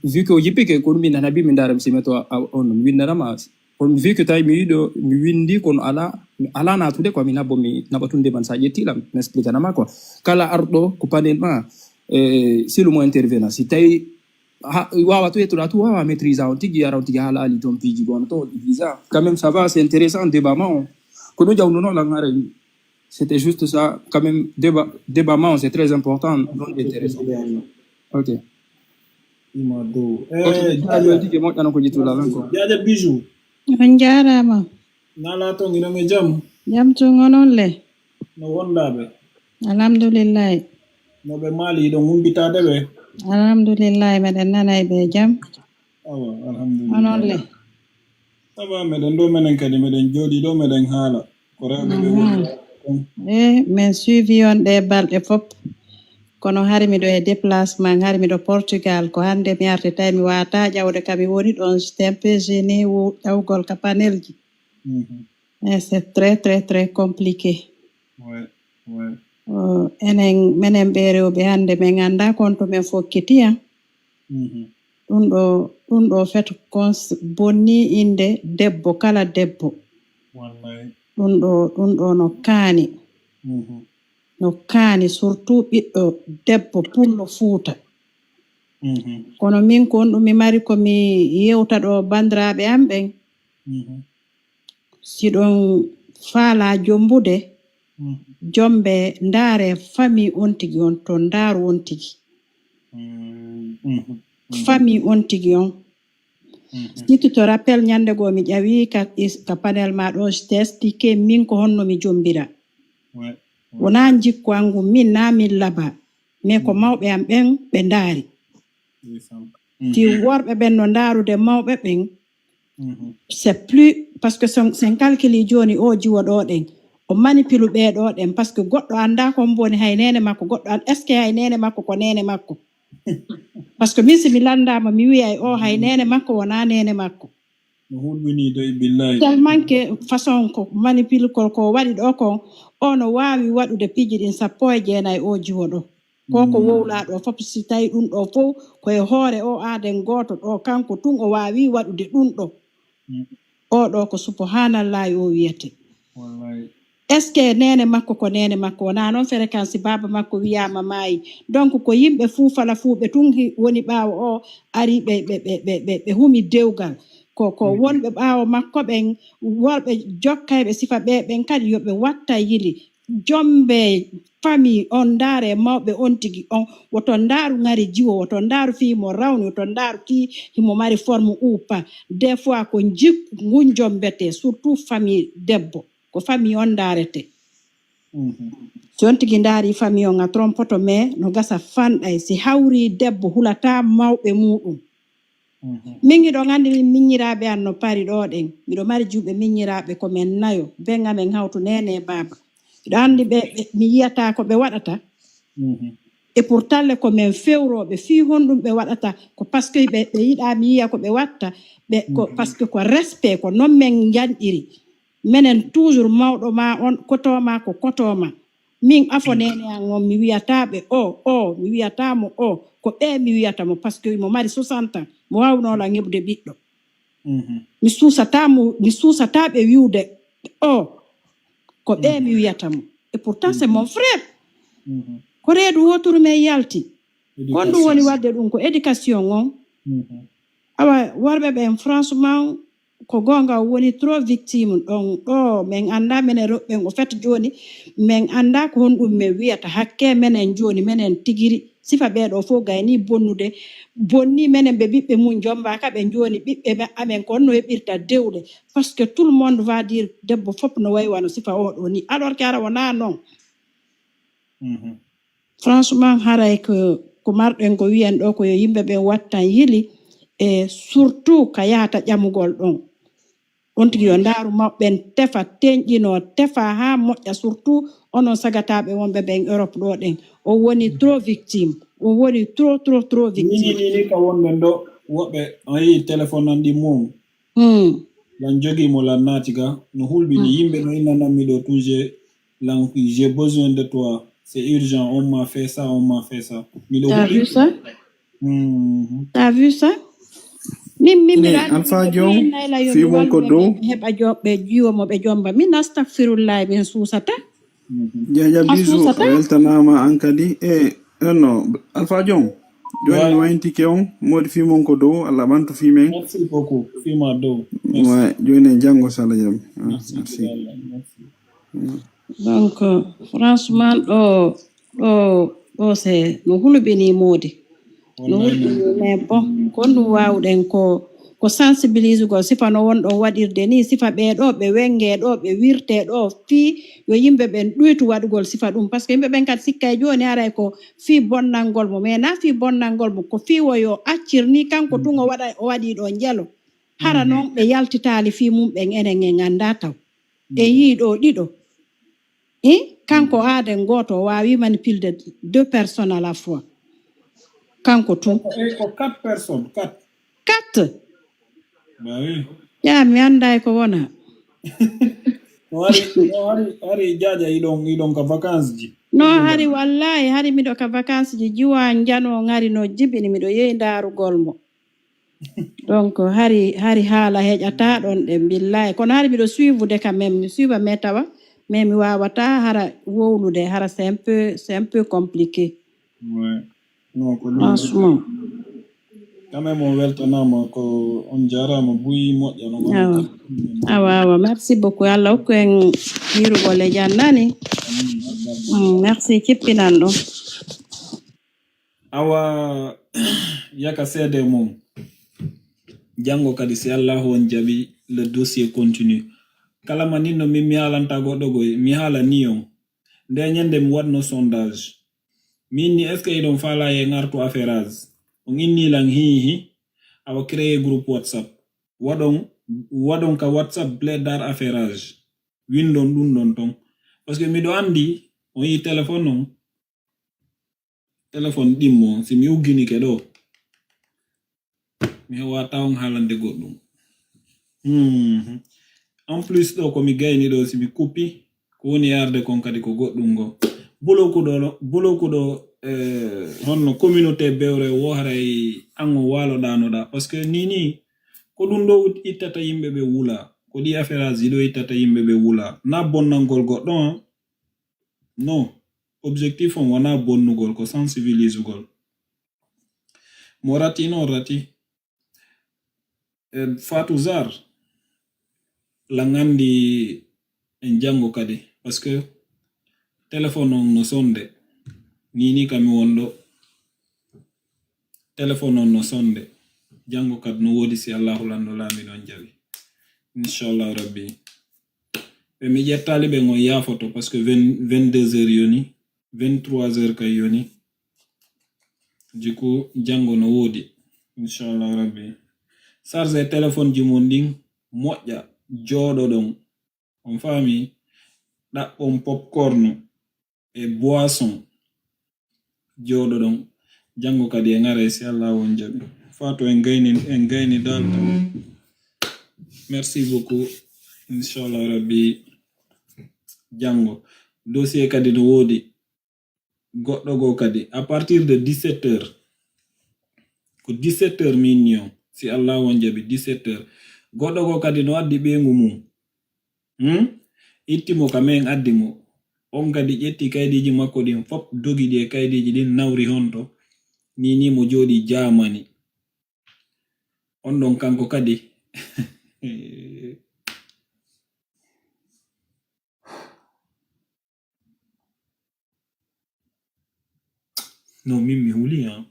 vu que o jipike ko mi na bi mi ndaram si meto on winna ma on vu que tay mi do mi windi kon ala na tude ko mi nabo mi nabatunde ban sa yetilam m'explique na ma quoi kala ardo ko panel ma si le mo intervenant si tay wawa to etura tu wawa maîtriser on tigi yara on tigi hala ali ton piji gon to visa quand même ça va c'est intéressant débat ma ko no jawno no la ngare c'était juste ça quand même débat ma c'est très important non intéressant ok imado tigi mo tan ko jitu la ko jaja bijou on jarama nala to ngi ngi jam to ngonon le no wondabe alhamdulillah no be mali do mumbitade be alhamdulillah meɗen nanay ɓe jam awa alhamdulillah onon le saba meɗen ɗo menen kadi meɗen jooɗi ɗo meɗen haala ko rewɓe ɓe min suivi on ɗe balɗe fof kono hari miɗo e déplacement hari miɗo Portugal ko hande mi arti tawi mi wata ƴawde kam mi woni ɗon tempe gêné ƴawgol ka panel ji c'est très très très compliqué menen ɓe rewɓe hande min ganda kon to min fokkitiya ɗum ɗo fet bonni inde debbo kala debbo ɗum ɗo no kaani surtout ɓiɗɗo debbo pullo Fuuta kono min kon ɗum mi mari komi yewta ɗo bandiraɓe am ɓen siɗon faala jombude jombe ndaare famille on tigi on to ndaaru on tigi famille on tigi on si tu te rappelles nyande go mi ƴawi ka panel ma ɗo expliqué min ko honno mi jombira wona jikko angu min na min laba mais ko mawɓe am ɓen ɓe ndaari ti worɓe ɓen no ndaarude mawɓe ɓen c'est plus parce que sen calculi joni o jiwo ɗo ɗen o manipulu ɓe ɗo ɗen parce que goɗɗo anda ko mboni hay nene makko goɗɗo an est ce que hay nene makko ko nene makko parce que min si mi landama mi wiyay o hay nene makko wona nene makko tellement que façon ko manipule ko waɗi ɗo ko ono wawi waɗude piiji ɗin 19 o jiwo ɗo koko wowla ɗo fof si tawi ɗum ɗo fof koye hoore o aaden goto ɗo kanko tun o wawi waɗude ɗum ɗo o ɗo ko subhanallahi o wiyete est ce que nene makko ko nene makko wona noon fréquence baba makko wiyama maayi donc ko yimɓe fuu fala fuu ɓe tun woni ɓaawo o ari ɓe humi dewgal ko wonɓe ɓaawo makko ɓen worɓe jokkayɓe sifa ɓen kadi yoɓe watta yili jombe famille on ndaare mawɓe on tigi on woto ndaaru ngari jiwo woto ndaaru fi mo rawni woto ndaaru ki himo mari forme ou pas des fois ko jikku ngun jombete surtout famille debbo ko famille on ndaarete si on tigi ndaari famille on a trompoto mais no gasa fanɗay si hawri debbo hulata mawɓe muɗum min ɗo ngandi min miññiraaɓe an no pari ɗo ɗen miɗo mari juuɓe miññiraaɓe ko men nayo benga men hawtu nene baba miɗo anndi ɓe mi yiyata ko ɓe waɗata et pourtant le ko men fewroɓe fi honɗum ɓe waɗata ko par ce que ɓe yiɗa mi yiya ko ɓe watta ɓe ko par ce que ko respect ko non men janɗiri menen toujours mawɗo ma on kotoma ko kotoma min afo nene an on mi wiyataɓe o mi wiyatamo o ko ɓe mi wiyatamo par ce que mo mari 60 ans mo wawnola heɓude ɓiɗɗo mi suusataɓe wiwde o ko ɓe mi wiyatamo et pourtant c'est mon frère ko reedu woturu men yalti kon ɗum woni wadde ɗum ko éducation on awa worɓe ɓen franchement ko gonga woni trop victime ɗon ɗo men anda menen roɓɓen o fait joni men anda ko honɗum men wiyata hakke menen joni menen tigiri sifa ɓeɗo fof gayni bonnude bonni menen ɓe ɓiɓɓe mum jombaka ɓe joni ɓiɓɓe amen ko honno heɓirta dewɗe parce que tout le monde va dire debbo fof no wayi wano sifa oɗo ni alors que ara wona noon franchement haray ko marɗen ko wiyen ɗo ko yo yimɓe ɓen wattan yili e surtout ka yahata ƴamugol ɗon on tigi yo ndaaru maɓɓen tefa teñƴino tefa ha moƴƴa surtout onon sagataɓe wonɓe ɓen Europe ɗo ɗen o woni trop victime o woni trop victime ni ka wonɓe ɗo woɓɓe a yi téléphone an ɗi mum lan jogimo lan naatiga no hulɓini yimɓe no innanammi ɗo tout j'ai besoin de toi c'est urgent on m'a fait ça t'as vu ça t'as vu ça min Alpha Diom fi won ko dow heɓa joɓɓe jiwomo ɓe jomba min astahfirullahi min suusata jaja bisu weltanama an kadi no Alpha Diom joni wayntike on modi fi mon ko dow Allah ɓantu fi men merci beaucoup fima dow ouais joni jango sala jam merci donc franchement ɗo c'est no hulɓini modi no hulɓini mais bon ko ɗum wawɗen ko sensibilise go sifa no wonɗon waɗirde ni sifa ɓeɗo ɓe wenge ɗo ɓe wirte ɗo fi yo yimɓe ɓen ɗuytu waɗugol sifa ɗum par ce que yimɓe ɓen kadi sikkay joni aray ko fi bonnalngol mo mais na fi bonnalngol mo ko fi woyo accirni kanko tun o waɗi ɗo jalo hara noon ɓe yaltitali fi mum ɓen enen en anda taw e yiiɗo ɗiɗo kanko aaden goto o wawi manipulde 2 personnes à la fois kanko tun ko 4 personnes 4 bah oui ya mi anda ko wona no hari jaja iɗon ka vacances ji no hari wallahi hari miɗo ka vacances ji jiwa jano ngari no jibini miɗo yehi darugol mo donc hari haala heƴata ɗon ɗe billahi kono hari miɗo suivre quand même mi suiva mais tawa mais mi wawata hara wowlude hara c'est un peu compliqué ouais non ko franchement quand même on weltanama ko on jarama buyi moƴƴa no awa merci beaucoup Allah ko en yirugol e jannani merci cippinan ɗum awa yaka seede mum jango kadi si Allah on jaɓi le dossier continue kala maninno min mi haalanta goɗɗo goy mi haala ni on nde ñande mi waɗno sondage min ni est ce que iɗon faala e ngartu affairage on innilan hihi awa créé groupe whatsapp waɗon ka whatsapp plaidar affairage windon ɗum ɗon ton parce que miɗo andi on yi téléphone on téléphone ɗimmo si mi ugginike ɗo mi hewata on haalande goɗɗum en plus ɗo komi gayni ɗo si mi kuppi ko woni yarde kon kadi ko goɗɗum go bolokuɗo honno communauté bewre wo haray an o waloɗanoɗa par ce que nini ko ɗum ɗo ittata yimɓe ɓe wula ko ɗi affaire aji ɗo ittata yimɓe ɓe wula na bonnangol goɗɗo non objectif on wona bonnugol ko sensibilisugol mo rati non rati Fatou Zar la ngandi en jango kadi parce que téléphone on no sonde nini kami wondo téléphone on no sonde jango kad no wodi si Allahu lando lami non jawi inshallah rabbi be mi jettali be ngo yafoto parce que 22h yoni 23h kay yoni du coup jango no wodi inshallah rabbi sarze téléphone ji mon ding moƴƴa jodo don on fami ɗaɓɓon popcorn e boisson jodo don jango kadi e ngare si Allah won jabi fato en gayni dal merci beaucoup inshallah rabbi jango dossier kadi no wodi goɗɗo go kadi à partir de 17h ko 17h minnion si Allah won jabi 17h goɗɗo go kadi no addi ɓengu mum ittimo kamen addimo on kadi ƴetti kaydiji makko ɗin fop dogi ɗi e kaydiji ɗin nawri honto ni mo jooɗi jamani on ɗon kanko kadi no min mi huli no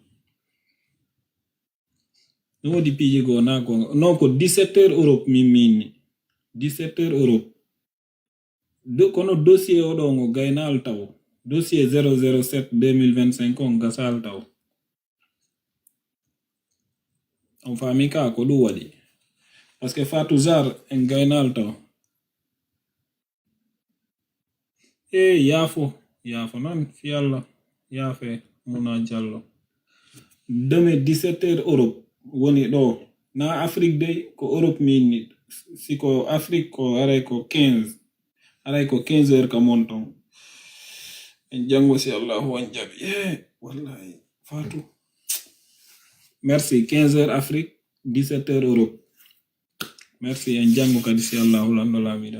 wodi piiji go na ko non ko 17h Europe min 17h Europe kono dossier oɗo ngo gaynal taw dossier 007 2025 on gasal taw on fami ka ko ɗum waɗi parce que Fatou Zar en gaynal taw yaafo non fi Allah yaafe muna jallo deme 17h Europe woni ɗo na Afrique de ko Europe min si ko Afrique ko aray ko 15h ka monton en jango si Allah wan jabi wallahi Fatou merci 15h Afrique 17h Europe merci en jango kadi si Allah lando lami